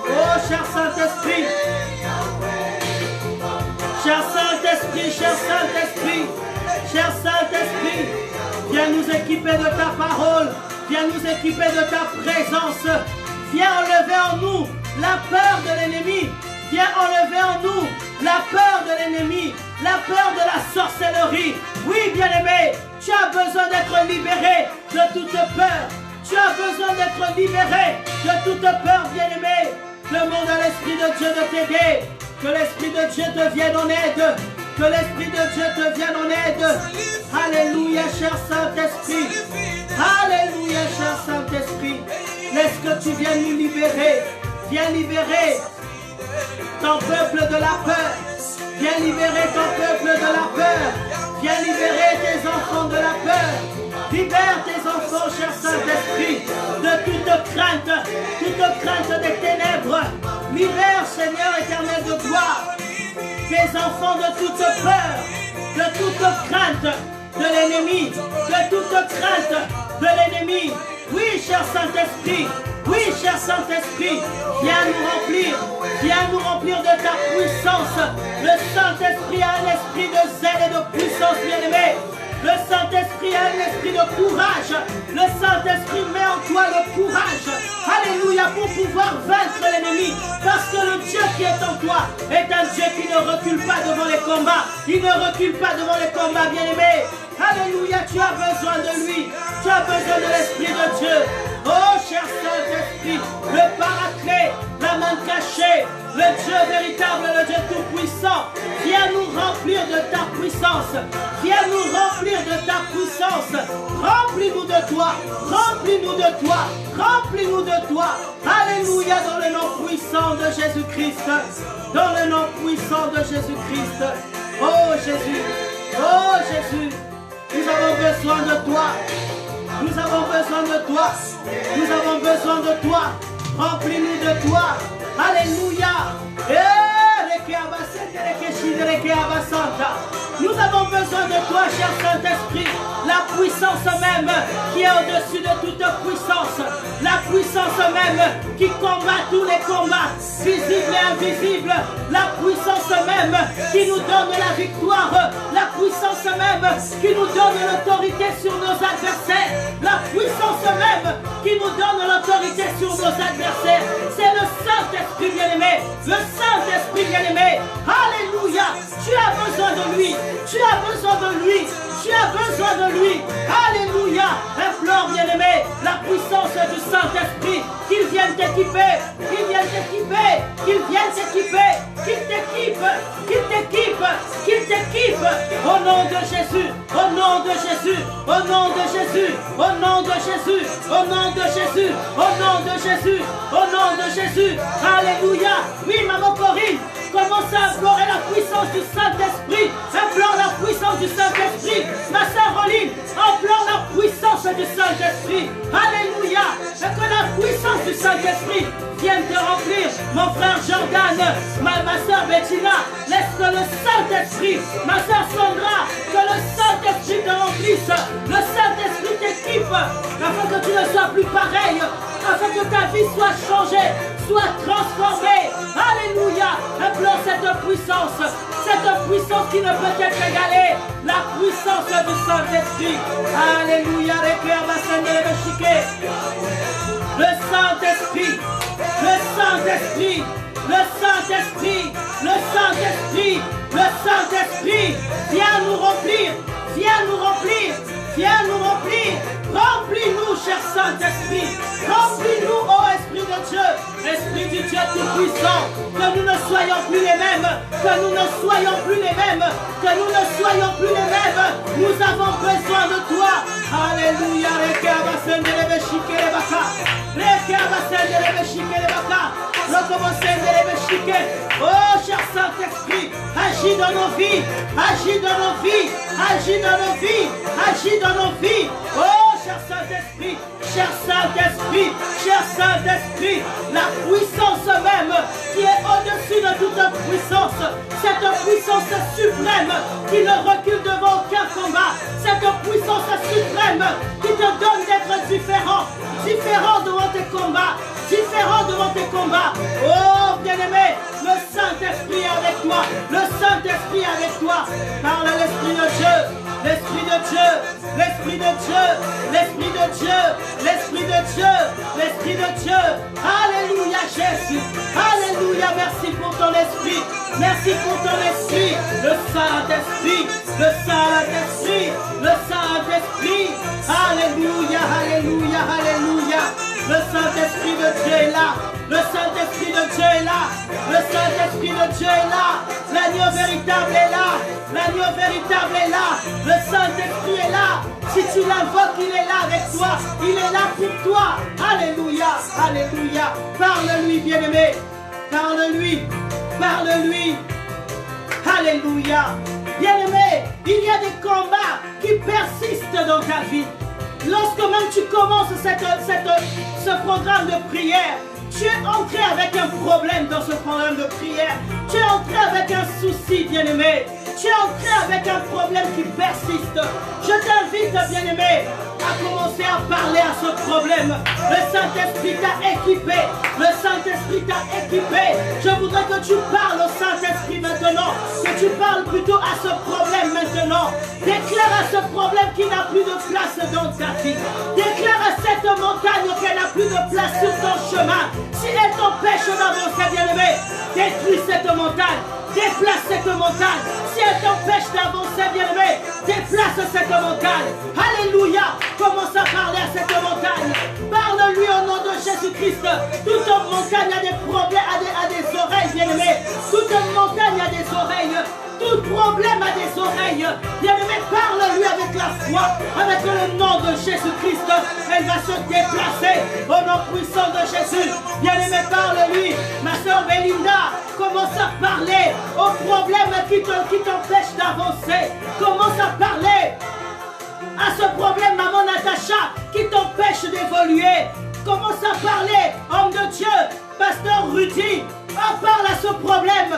Oh, cher Saint-Esprit. Cher Saint-Esprit, cher Saint-Esprit, cher Saint-Esprit, viens nous équiper de ta parole, viens nous équiper de ta présence, viens enlever en nous la peur de l'ennemi, viens enlever en nous la peur de l'ennemi, la peur de la sorcellerie. Oui, bien-aimé, tu as besoin d'être libéré de toute peur, tu as besoin d'être libéré de toute peur, bien-aimé. Demande à l'Esprit de Dieu de t'aider. Que l'Esprit de Dieu te vienne en aide. Que l'Esprit de Dieu te vienne en aide. Alléluia, cher Saint-Esprit. Alléluia, cher Saint-Esprit. Laisse que tu viennes nous libérer. Viens libérer ton peuple de la peur. Viens libérer ton peuple de la peur. Viens libérer tes enfants de la peur. Libère tes enfants, cher Saint-Esprit, de toute crainte des ténèbres. Libère, Seigneur éternel de gloire, tes enfants de toute peur, de toute crainte de l'ennemi, de toute crainte de l'ennemi. Oui, cher Saint-Esprit, oui, cher Saint-Esprit, viens nous remplir de ta puissance. Le Saint-Esprit a un esprit de zèle et de puissance, bien-aimé. Le Saint-Esprit a un esprit de courage. Le Saint-Esprit met en toi le courage. Alléluia, pour pouvoir vaincre l'ennemi. Parce que le Dieu qui est en toi est un Dieu qui ne recule pas devant les combats. Il ne recule pas devant les combats, bien-aimé. Alléluia, tu as besoin de lui. Tu as besoin de l'Esprit de Dieu. Oh, cher Saint-Esprit, le Paraclet, la main cachée, le Dieu véritable, le Dieu tout-puissant, viens nous remplir de ta puissance. Viens nous remplir de ta puissance. Remplis-nous de toi. Remplis-nous de toi. Remplis-nous de toi. Alléluia, dans le nom puissant de Jésus-Christ. Dans le nom puissant de Jésus-Christ. Oh Jésus. Oh Jésus. Nous avons besoin de toi. Nous avons besoin de toi. Nous avons besoin de toi. Remplis-nous de toi. Alléluia. Nous avons besoin de toi, cher Saint-Esprit. La puissance même qui est au-dessus de toute puissance. La puissance même qui combat tous les combats, visibles et invisibles. La puissance même qui nous donne la victoire. La puissance même qui nous donne l'autorité sur nos adversaires. La puissance même qui nous donne l'autorité sur nos adversaires. C'est le Saint-Esprit bien-aimé. Le Saint-Esprit bien-aimé. Alléluia. Tu as besoin de lui. Tu as besoin de lui. Tu as besoin de lui. Alléluia. Implore, bien-aimé, la puissance du Saint-Esprit. Qu'il vienne t'équiper. Qu'il vienne t'équiper. Qu'il vienne t'équiper. Qu'il t'équipe. Qu'il t'équipe. Qu'il t'équipe. Au nom de Jésus. Au nom de Jésus. Au nom de Jésus. Au nom de Jésus. Au nom de Jésus. Au nom de Jésus. Au nom de Jésus. Alléluia. Oui, maman Corinne. Commence à implorer la puissance du Saint-Esprit. Implore la puissance du Saint-Esprit. Ma sœur Roline, implore la puissance du Saint-Esprit. Alléluia. Et que la puissance du Saint-Esprit vienne te remplir. Mon frère Jordan, ma sœur Bettina, laisse que le Saint-Esprit, ma sœur Sandra, que le Saint-Esprit te remplisse. Le Saint-Esprit t'équipe. coupe, afin que tu ne sois plus pareil, afin que ta vie soit changée, soit transformée. Alléluia. Implore cette puissance qui ne peut être égalée, la puissance du Saint-Esprit. Alléluia. Le Saint-Esprit, le Saint-Esprit, le Saint-Esprit, le Saint-Esprit, le Saint-Esprit, viens nous remplir, viens nous remplir, viens nous remplir. Remplis-nous, cher Saint-Esprit, remplis-nous, ô Esprit de Dieu, Esprit du Dieu tout-puissant, que nous ne soyons plus les mêmes, que nous ne soyons plus les mêmes, que nous ne soyons plus les mêmes. Nous avons besoin de toi. Alléluia. Oh, cher Saint-Esprit, agis dans nos vies, agis dans nos vies, agis dans nos vies, agis dans nos vies. Oh, cher Saint-Esprit, cher Saint-Esprit, cher Saint-Esprit, la puissance même qui est au-dessus de toute puissance, cette puissance suprême qui ne recule devant aucun combat, cette puissance suprême qui te donne d'être différent, différent devant tes combats, différent devant tes combats. Oh, bien-aimé, le Saint-Esprit est avec toi, le Saint-Esprit est avec toi. Parle à l'Esprit de Dieu, l'Esprit de Dieu, l'Esprit de Dieu, l'Esprit de Dieu, l'Esprit de Dieu, l'Esprit de Dieu. Alléluia, Jésus. Alléluia, merci pour ton Esprit. Merci pour ton Esprit. Le Saint-Esprit, le Saint-Esprit, le Saint-Esprit. Alléluia, Alléluia, Alléluia. Le Saint-Esprit de Dieu est là. Le Saint-Esprit de Dieu est là. Le Saint-Esprit de Dieu est là. L'agneau véritable est là. L'agneau véritable est là. Le Saint-Esprit est là. Si tu l'invoques, il est là avec toi. Il est là pour toi. Alléluia. Alléluia. Parle-lui, bien-aimé. Parle-lui. Parle-lui. Alléluia. Bien-aimé, il y a des combats qui persistent dans ta vie. Lorsque même tu commences ce programme de prière, tu es entré avec un problème dans ce programme de prière. Tu es entré avec un souci, bien-aimé. Tu es entré avec un problème qui persiste. Je t'invite, bien-aimé, à commencer à parler à ce problème. Le Saint-Esprit t'a équipé. Le Saint-Esprit t'a équipé. Je voudrais que tu parles au Saint-Esprit maintenant. Que tu parles plutôt à ce problème maintenant. Déclare à ce problème qu'il n'a plus de place dans ta vie. Déclare à cette montagne qu'elle n'a plus de place sur ton chemin. Si elle t'empêche d'avancer, bien-aimé, détruis cette montagne. Déplace cette montagne. Si elle t'empêche d'avancer, bien-aimé, déplace cette montagne. Alléluia. Commence à parler à cette montagne. Parle-lui au nom de Jésus-Christ. Toute montagne a des problèmes, a des oreilles, bien-aimé. Toute montagne a des oreilles. Tout problème a des oreilles. Bien-aimé, parle-lui avec la foi. Avec le nom de Jésus-Christ, elle va se déplacer au nom puissant de Jésus. Bien-aimé, parle-lui. Ma soeur Belinda, commence à parler aux problèmes qui t'empêchent d'avancer. Commence à parler à ce problème, maman Natacha, qui t'empêche d'évoluer. Commence à parler, homme de Dieu, pasteur Rudy. Parle à ce problème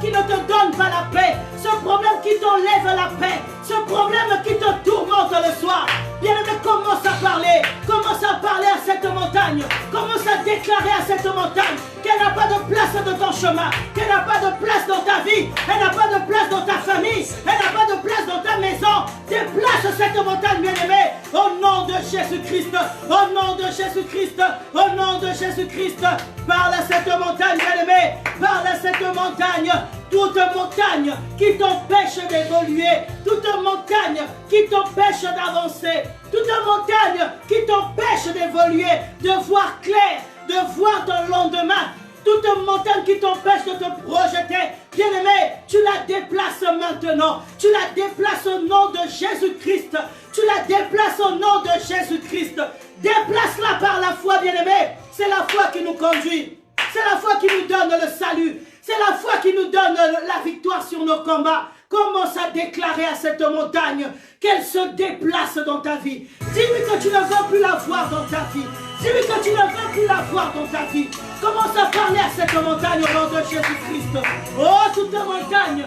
qui ne te donne pas la paix, ce problème qui t'enlève la paix, ce problème qui te tourmente le soir. Bien-aimé, commence à parler à cette montagne, commence à déclarer à cette montagne qu'elle n'a pas de place dans ton chemin, qu'elle n'a pas de place dans ta vie, elle n'a pas de place dans ta famille, elle n'a pas de place dans ta maison. Déplace cette montagne, bien-aimé, au nom de Jésus-Christ, au nom de Jésus-Christ, au nom de Jésus-Christ. Parle à cette montagne, bien-aimé, parle à cette montagne. Toute montagne qui t'empêche d'évoluer, toute montagne qui t'empêche d'avancer, toute montagne qui t'empêche d'évoluer, de voir clair, de voir ton lendemain, toute montagne qui t'empêche de te projeter, bien-aimé, tu la déplaces maintenant, tu la déplaces au nom de Jésus-Christ, tu la déplaces au nom de Jésus-Christ, déplace-la par la foi, bien-aimé, c'est la foi qui nous conduit, c'est la foi qui nous donne le salut. C'est la foi qui nous donne la victoire sur nos combats. Commence à déclarer à cette montagne qu'elle se déplace dans ta vie. Dis-lui que tu ne veux plus la voir dans ta vie. Dis-lui que tu ne veux plus la voir dans ta vie. Commence à parler à cette montagne au nom de Jésus-Christ. Oh, toute montagne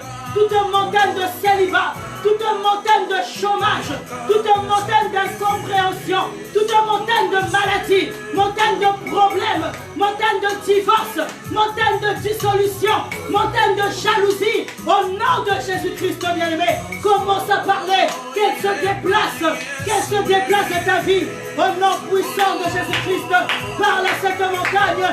de célibat, toute montagne de chômage, toute montagne d'incompréhension. montagne de jalousie, au nom de Jésus-Christ, bien-aimé, commence à parler, qu'elle se déplace de ta vie, au nom puissant de Jésus-Christ. Parle à cette montagne,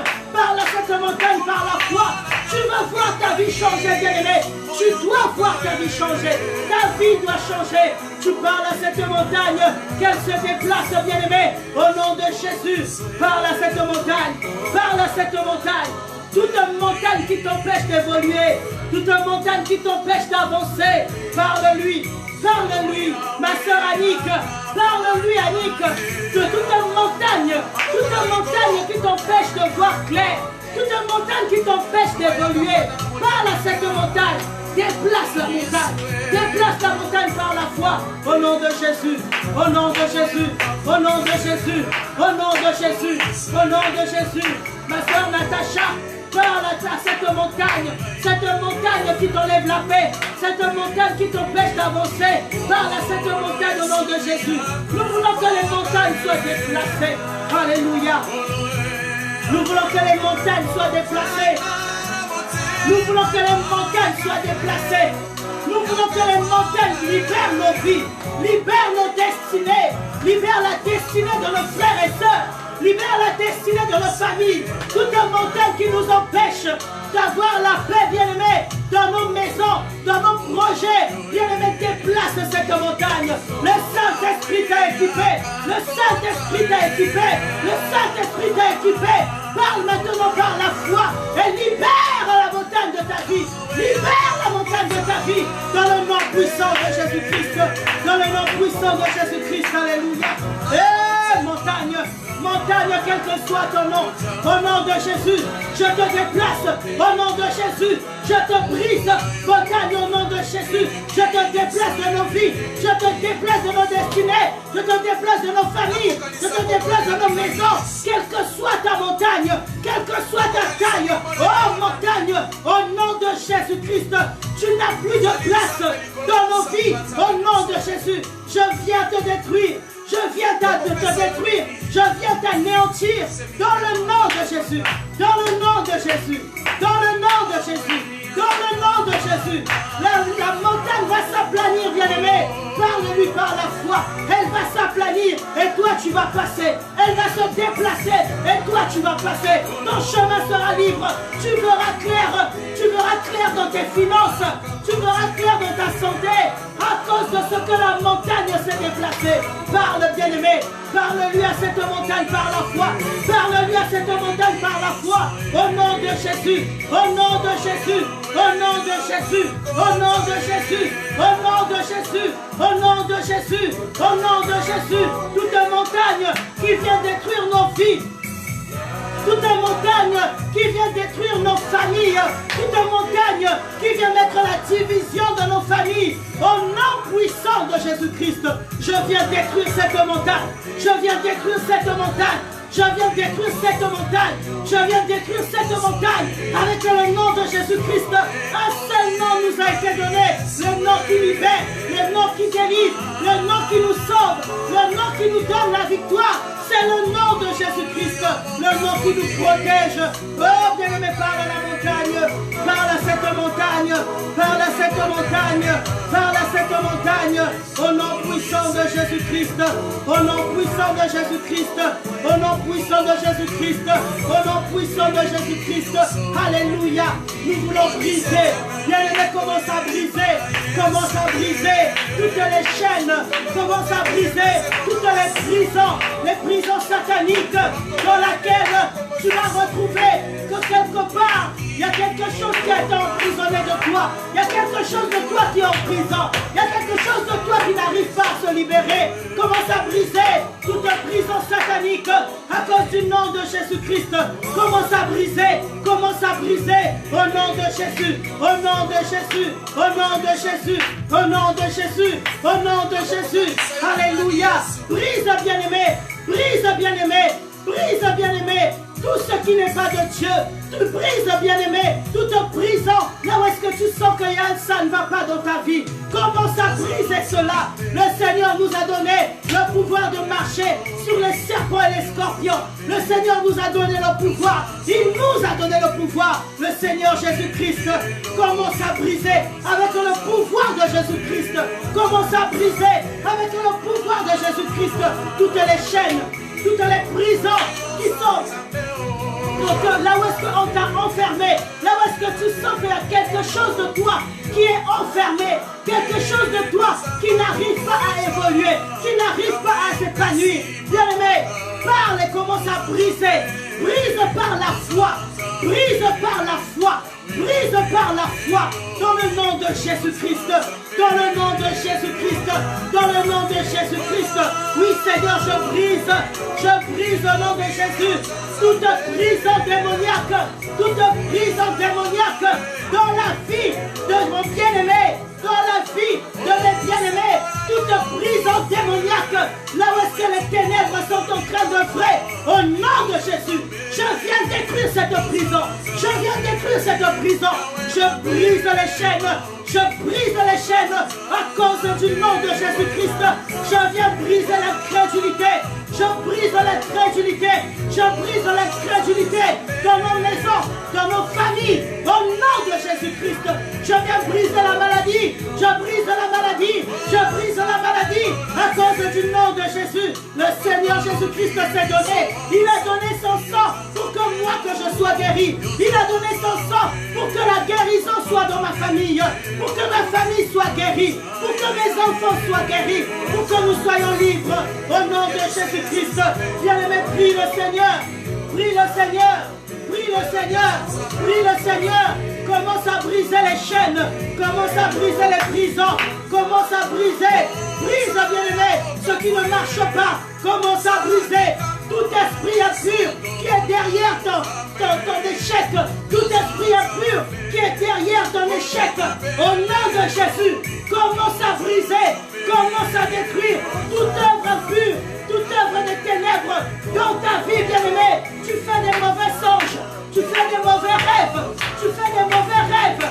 par la foi. Tu veux voir ta vie changer, bien-aimé. Tu dois voir ta vie changer. Ta vie doit changer. Tu parles à cette montagne, qu'elle se déplace, bien-aimé, au nom de Jésus. Parle à cette montagne. Toute montagne qui t'empêche d'évoluer, toute montagne qui t'empêche d'avancer, parle-lui, ma soeur Annick, parle-lui Annick, de toute montagne qui t'empêche de voir clair, toute montagne qui t'empêche d'évoluer, parle à cette montagne, déplace la montagne par la foi, au nom de Jésus, au nom de Jésus, au nom de Jésus, au nom de Jésus, au nom de Jésus, ma soeur Natacha, parle à cette montagne qui t'enlève la paix, cette montagne qui t'empêche d'avancer, parle à cette montagne au nom de Jésus. Nous voulons que les montagnes soient déplacées. Alléluia. Nous voulons que les montagnes soient déplacées. Nous voulons que les montagnes soient déplacées. Nous voulons que les montagnes libèrent nos vies, libèrent nos destinées, libèrent la destinée de nos frères et sœurs. Libère la destinée de nos familles, toute montagne qui nous empêche d'avoir la paix, bien-aimé, dans nos maisons, dans nos projets. Bien-aimé, déplace cette montagne. Le Saint-Esprit t'a équipé. Le Saint-Esprit t'a équipé. Le Saint-Esprit t'a équipé. Parle maintenant par la foi et libère la montagne de ta vie. Libère la montagne de ta vie dans le nom puissant de Jésus-Christ. Dans le nom puissant de Jésus-Christ. Alléluia. Et montagne, quel que soit ton nom, au nom de Jésus, je te déplace, au nom de Jésus, je te brise, montagne, au nom de Jésus, je te déplace de nos vies, je te déplace de nos destinées, je te déplace de nos familles, je te déplace de nos maisons, quelle que soit ta montagne, quelle que soit ta taille, oh montagne, au nom de Jésus-Christ, tu n'as plus de place dans nos vies, au nom de Jésus, je viens te détruire. Je viens te détruire, je viens t'anéantir dans le nom de Jésus, dans le nom de Jésus, dans le nom de Jésus, dans le nom de Jésus. La montagne va s'aplanir, bien-aimé, parle-lui par la foi, elle va s'aplanir et toi tu vas passer, elle va se déplacer et toi tu vas passer, ton chemin sera libre, tu verras clair dans tes finances, tu verras clair dans ta santé, à cause de ce que la montagne s'est déplacée. Parle, bien-aimé, parle-lui à cette montagne par la foi, parle-lui à cette montagne par la foi, au nom de Jésus, au nom de Jésus, au nom de Jésus, au nom de Jésus, au nom de Jésus, au nom de Jésus, au nom de Jésus, toute montagne qui vient détruire nos vies, toute montagne qui vient détruire nos familles, toute montagne qui vient mettre la division de nos familles, au nom puissant de Jésus-Christ, je viens détruire cette montagne, je viens détruire cette montagne, je viens détruire cette montagne, je viens détruire cette montagne avec le nom de Jésus-Christ. Un seul nom nous a été donné, le nom qui libère, le nom qui délivre, le nom qui nous sauve, le nom qui nous donne la victoire. C'est le nom de Jésus-Christ, le nom qui nous protège. Oh, bien-aimé, parle à la montagne, parle à cette montagne, parle à cette montagne, parle à cette montagne, au nom puissant de Jésus-Christ, au nom puissant de Jésus-Christ, au nom puissant de Jésus-Christ, au nom puissant de Jésus-Christ. Alléluia, nous voulons briser, bien-aimé, commence à briser toutes les chaînes, commence à briser toutes les prisons sataniques dans laquelle tu vas retrouver que quelque part, il y a quelque chose qui a été emprisonné de toi. Il y a quelque chose de toi qui est en prison. Il y a quelque chose de toi qui n'arrive pas à se libérer. Commence à briser toute prison satanique à cause du nom de Jésus-Christ. Commence à briser au nom de Jésus, au nom de Jésus, au nom de Jésus, au nom de Jésus, au nom de Jésus. Alléluia. Brise, bien-aimé, brise, bien-aimé, brise, bien-aimé. Tout ce qui n'est pas de Dieu, tu brises, bien-aimé, toute prison, là où est-ce que tu sens que ça ne va pas dans ta vie, commence à briser cela. Le Seigneur nous a donné le pouvoir de marcher sur les serpents et les scorpions. Le Seigneur nous a donné le pouvoir, il nous a donné le pouvoir. Le Seigneur Jésus-Christ commence à briser avec le pouvoir de Jésus-Christ. Commence à briser avec le pouvoir de Jésus-Christ toutes les chaînes, toutes les prisons qui sont. Donc là où est-ce qu'on t'a enfermé, là où est-ce que tu sens qu'il y a quelque chose de toi qui est enfermé, quelque chose de toi qui n'arrive pas à évoluer, qui n'arrive pas à s'épanouir. Bien-aimé, parle et commence à briser. Brise par la foi, brise par la foi, brise par la foi, dans le nom de Jésus-Christ, dans le nom de Jésus-Christ, dans le nom de Jésus-Christ. Oui Seigneur, je brise au nom de Jésus, toute prison démoniaque dans la vie de mon bien-aimé, dans la vie de mes bien-aimés, toute prison démoniaque, là où est-ce que les ténèbres sont en train d'œuvrer, au nom de Jésus, je viens détruire cette prison, je viens détruire cette prison, je brise les chaînes, je brise les chaînes à cause du nom de Jésus-Christ, je viens briser l'incrédulité, je brise l'incrédulité, je brise l'incrédulité dans nos maisons, dans nos familles, au nom de Jésus-Christ. Je viens briser la maladie, je brise la maladie, je brise la maladie à cause du nom de Jésus. Le Seigneur Jésus-Christ s'est donné, il a donné son sang pour que moi que je sois guéri. Il a donné son sang pour que la guérison soit dans ma famille, pour que ma famille soit guérie, pour que mes enfants soient guéris, pour que nous soyons libres au nom de Jésus-Christ. Bien-aimé, prie le Seigneur, prie le Seigneur, prie le Seigneur, prie le Seigneur. Commence à briser les chaînes, commence à briser les prisons, commence à briser, brise bien-aimé ce qui ne marche pas, commence à briser tout esprit impur qui est derrière ton échec, tout esprit impur qui est derrière ton échec, au nom de Jésus, commence à briser, commence à détruire toute œuvre impure, toute œuvre de ténèbres dans ta vie, bien-aimé. Tu fais des mauvais songes, tu fais des mauvais rêves, tu fais des mauvais rêves.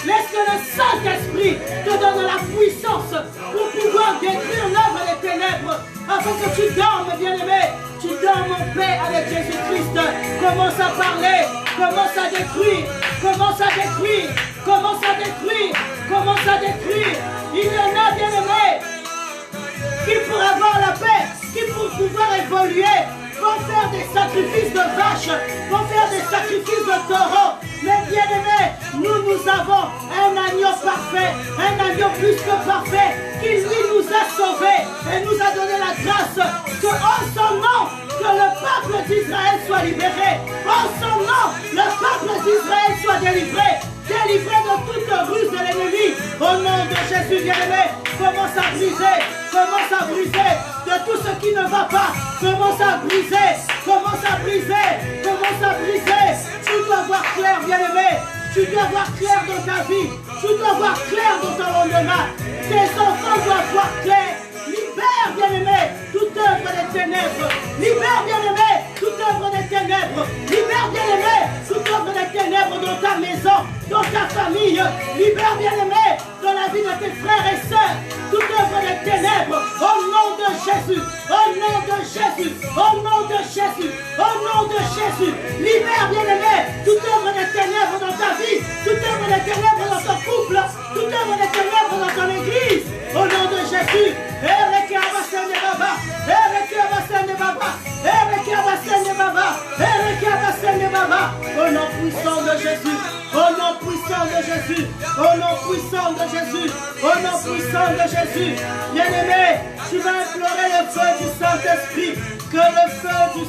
Laisse que le Saint-Esprit te donne la puissance pour pouvoir détruire l'œuvre des ténèbres, afin que tu dormes, bien-aimé. Tu dormes en paix avec Jésus-Christ. Commence à parler, commence à détruire, commence à détruire, commence à détruire, commence à détruire. Il y en a, bien-aimé, qui pour avoir la paix, qui pour pouvoir évoluer, vont faire des sacrifices de vaches, vont faire des sacrifices de taureaux. Mais bien-aimés, nous avons un agneau parfait, un agneau plus que parfait, qui lui nous a sauvés et nous a donné la grâce que en son nom, que le peuple d'Israël soit libéré. En son nom, le peuple d'Israël soit délivré. Délivré de toute ruse de l'ennemi. Au nom de Jésus, bien-aimé, commence à briser de tout ce qui ne va pas. Commence à briser, commence à briser, commence à briser. Tu dois voir clair, bien-aimé. Tu dois voir clair dans ta vie. Tu dois voir clair dans ton lendemain. Tes enfants doivent voir clair. Libère, bien-aimé, toute œuvre des ténèbres. Libère, bien-aimé, toute œuvre des ténèbres. Libère, bien-aimé, toute œuvre des ténèbres dans ta maison, dans ta famille. Libère, bien-aimé, dans la vie de tes frères et sœurs. Toute œuvre des ténèbres, au nom de Jésus, au nom de Jésus, au nom de Jésus, au nom de Jésus. Libère, bien-aimé, toute œuvre des ténèbres dans ta vie, toute œuvre des ténèbres dans ton couple, toute œuvre des ténèbres dans ton église. Au nom de Jésus, au nom puissant de Jésus, au nom puissant de Jésus, au nom puissant de Jésus, au nom puissant de Jésus. Bien-aimé, tu vas implorer le feu du Saint-Esprit, que le feu du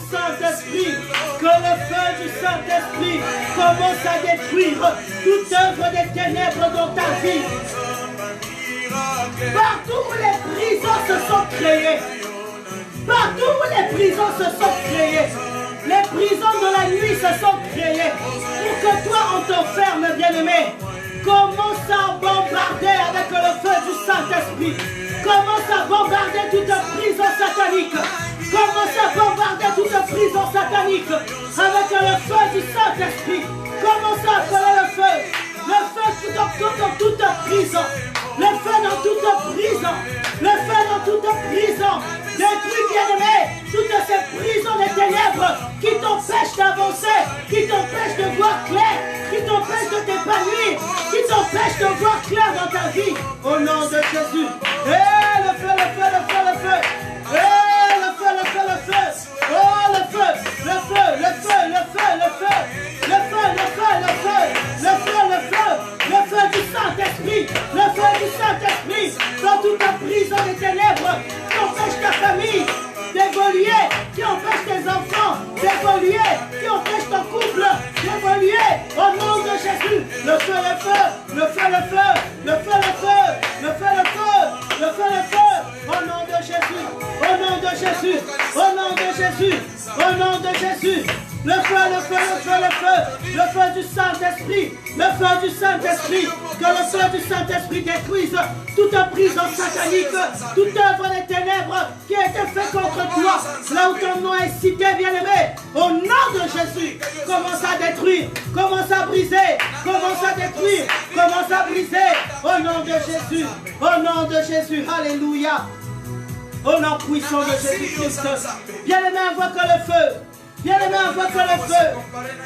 Saint-Esprit, commence à détruire toute œuvre des ténèbres dans ta vie. Partout où les prisons se sont créées, partout où les prisons se sont créées, les prisons de la nuit se sont créées pour que toi on t'enferme, bien-aimé. Commence à bombarder avec le feu du Saint-Esprit. Commence à bombarder toute prison satanique. Commence à bombarder toute prison satanique avec le feu du Saint-Esprit. Commence à appeler le feu dans toute prison. Le feu dans toute prison. Le feu dans toute prison. Détruis, bien-aimé, toutes ces prisons des ténèbres qui t'empêchent d'avancer, qui t'empêchent de voir clair, qui t'empêchent t'épanouir, qui t'empêche de voir clair dans ta vie. Au nom de Jésus. Et le feu, le feu, le feu, le feu. Et le feu, le feu, le feu. Oh, le feu, le feu, le feu, le feu, le feu. Le feu, le feu, le feu. Le feu, le feu. Le feu du Saint-Esprit. Le feu du Saint-Esprit. Dans toute ta prison des ténèbres, qui empêche ta famille d'évoluer, qui empêche tes enfants d'évoluer, qui empêche ton couple d'évoluer. Au nom de Jésus, le feu, le feu, le feu, le feu, le feu, le feu, le feu, le feu, le feu, le feu. Au nom de Jésus, au nom de Jésus, au nom de Jésus, au nom de Jésus. Le feu, le feu, le feu, le feu, le feu du Saint-Esprit, le feu du Saint-Esprit, que le feu du Saint-Esprit détruise toute prison satanique, toute œuvre des ténèbres qui a été faite contre toi, là où ton nom est cité, bien-aimé, au nom de Jésus, commence à détruire, commence à briser, commence à détruire, commence à briser, au nom de Jésus, au nom de Jésus, alléluia, au nom puissant de Jésus-Christ, bien-aimé, invoque le feu. Bien-aimé, invoque le feu.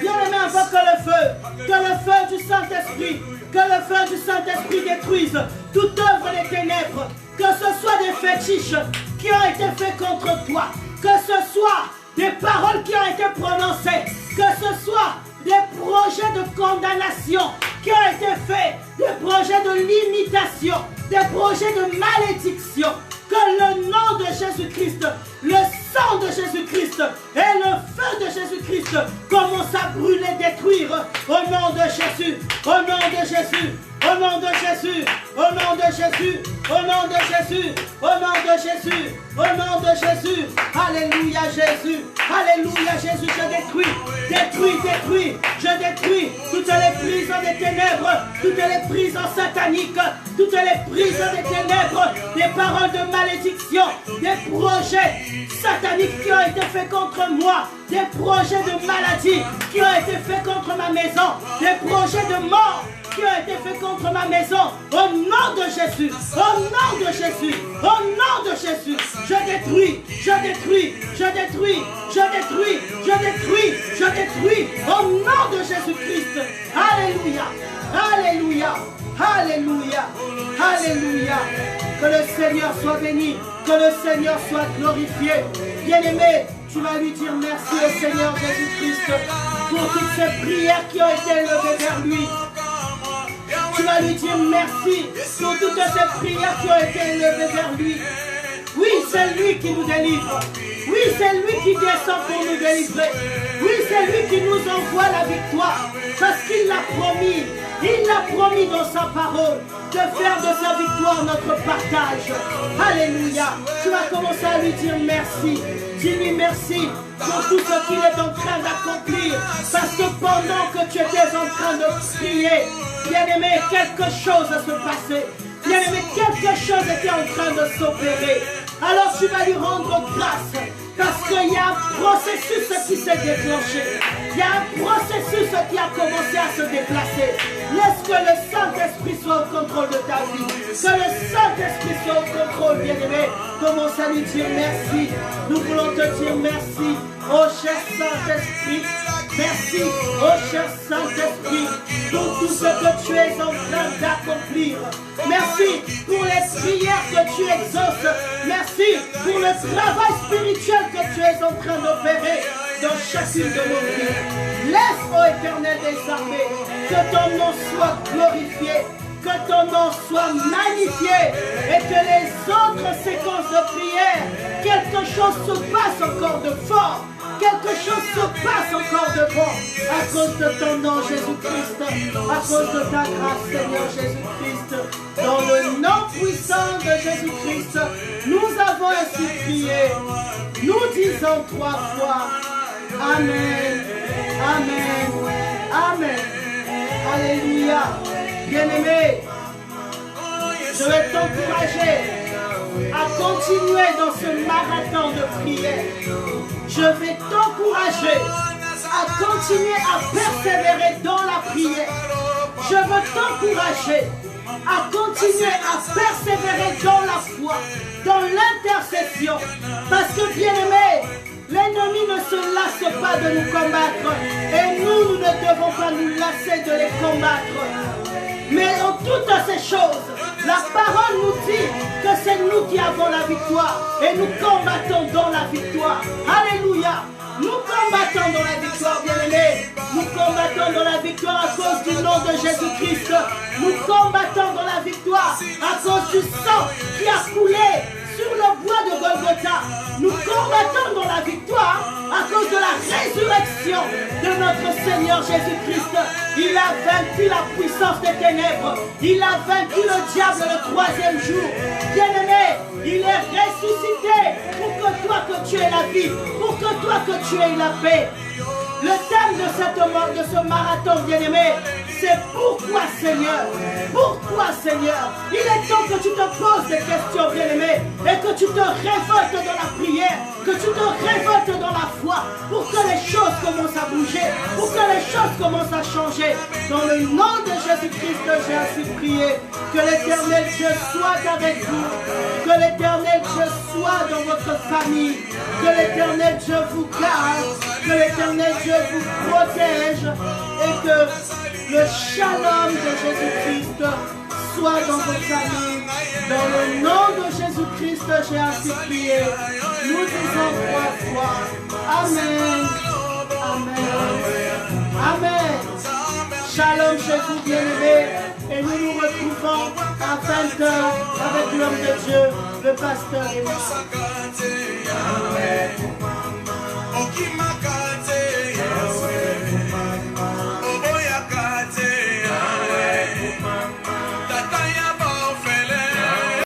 Bien-aimé, invoque le feu. Que le feu du Saint-Esprit, que le feu du Saint-Esprit détruise toute œuvre des ténèbres. Que ce soit des fétiches qui ont été faits contre toi. Que ce soit des paroles qui ont été prononcées. Que ce soit des projets de condamnation qui ont été faits. Des projets de limitation. Des projets de malédiction. Que le nom de Jésus-Christ, le sang de Jésus-Christ et le feu de Jésus-Christ commencent à brûler, détruire au nom de Jésus, au nom de Jésus, au nom de Jésus, au nom de Jésus, au nom de Jésus, au nom de Jésus, au nom de Jésus. Alléluia Jésus, alléluia Jésus, je détruis, je détruis toutes les prisons des ténèbres, toutes les prisons sataniques, toutes les prisons des ténèbres, des paroles de malédiction, des projets sataniques qui ont été faits contre moi, des projets de maladie qui ont été faits contre ma maison, des projets de mort qui ont été faits contre ma maison, au nom de Jésus, au nom de Jésus, au nom de Jésus, je détruis, je détruis, je détruis, je détruis, je détruis, je détruis, au nom de Jésus-Christ. Alléluia, alléluia, alléluia, alléluia. Que le Seigneur soit béni, que le Seigneur soit glorifié. Bien-aimé, tu vas lui dire merci au Seigneur Jésus-Christ pour toutes ces prières qui ont été élevées vers lui. Tu vas lui dire merci pour toutes ces prières qui ont été élevées vers lui. Oui, c'est lui qui nous délivre. Oui, c'est lui qui descend pour nous délivrer. Oui, c'est lui qui nous envoie la victoire. Parce qu'il l'a promis. Il l'a promis dans sa parole de faire de sa victoire notre partage. Alléluia. Tu vas commencer à lui dire merci. Dis-lui merci pour tout ce qu'il est en train d'accomplir. Parce que pendant que tu étais en train de prier, bien-aimé, quelque chose se passait. Bien-aimé, quelque chose était en train de s'opérer. Alors tu vas lui rendre grâce. Parce qu'il y a un processus qui s'est déclenché. Il y a un processus qui a commencé à se déplacer. Laisse que le Saint-Esprit soit au contrôle de ta vie. Que le Saint-Esprit soit au contrôle, bien-aimé. Commence à lui dire merci. Nous voulons te dire merci. Oh cher Saint-Esprit. Merci, oh cher Saint-Esprit, pour tout ce que tu es en train d'accomplir. Merci pour les prières que tu exauces. Merci pour le travail spirituel que tu es en train d'opérer dans chacune de nos vies. Laisse, ô Éternel des armées, que ton nom soit glorifié, que ton nom soit magnifié et que les autres séquences de prière, quelque chose se passe encore de fort. Quelque chose se passe encore de bon à cause de ton nom Jésus-Christ, à cause de ta grâce Seigneur Jésus-Christ. Dans le nom puissant de Jésus-Christ, nous avons ainsi prié. Nous disons 3 fois Amen, Amen, Amen. Alléluia. Bien-aimé, je vais t'encourager à continuer dans ce marathon de prière. Je vais t'encourager à continuer à persévérer dans la prière. Je veux t'encourager à continuer à persévérer dans la foi, dans l'intercession. Parce que bien-aimé, l'ennemi ne se lasse pas de nous combattre. Et nous, nous ne devons pas nous lasser de les combattre. Mais en toutes ces choses, la parole nous dit que c'est nous qui avons la victoire. Et nous combattons dans la victoire. Alléluia. Nous combattons dans la victoire, bien-aimés. Nous combattons dans la victoire à cause du nom de Jésus-Christ. Nous combattons dans la victoire à cause du sang qui a coulé sur le bois de Golgotha. Nous combattons dans la victoire à cause de la résurrection de notre Seigneur Jésus-Christ. Il a vaincu la puissance des ténèbres. Il a vaincu le diable le 3e jour. Bien-aimé, il est ressuscité pour que toi que tu aies la vie, pour que toi que tu aies la paix. Le thème de ce marathon, bien-aimé, c'est pourquoi Seigneur? Pourquoi Seigneur? Il est temps que tu te poses des questions, bien-aimé, et que tu te révoltes dans la prière, que tu te révoltes dans la foi, pour que les choses commencent à bouger, pour que les choses commencent à changer. Dans le nom de Jésus-Christ, j'ai ainsi prié. Que l'Éternel Dieu soit avec vous, que l'Éternel Dieu soit dans votre famille, que l'Éternel Dieu vous garde, que l'Éternel Dieu vous protège et que le shalom de Jésus-Christ soit dans vos familles. Dans le nom de Jésus-Christ, j'ai ainsi prié. Nous disons 3 fois. Amen. Amen. Amen. Shalom chez vous, bien-aimés. Et nous nous retrouvons à 20h avec l'homme de Dieu, le pasteur Emmanuel.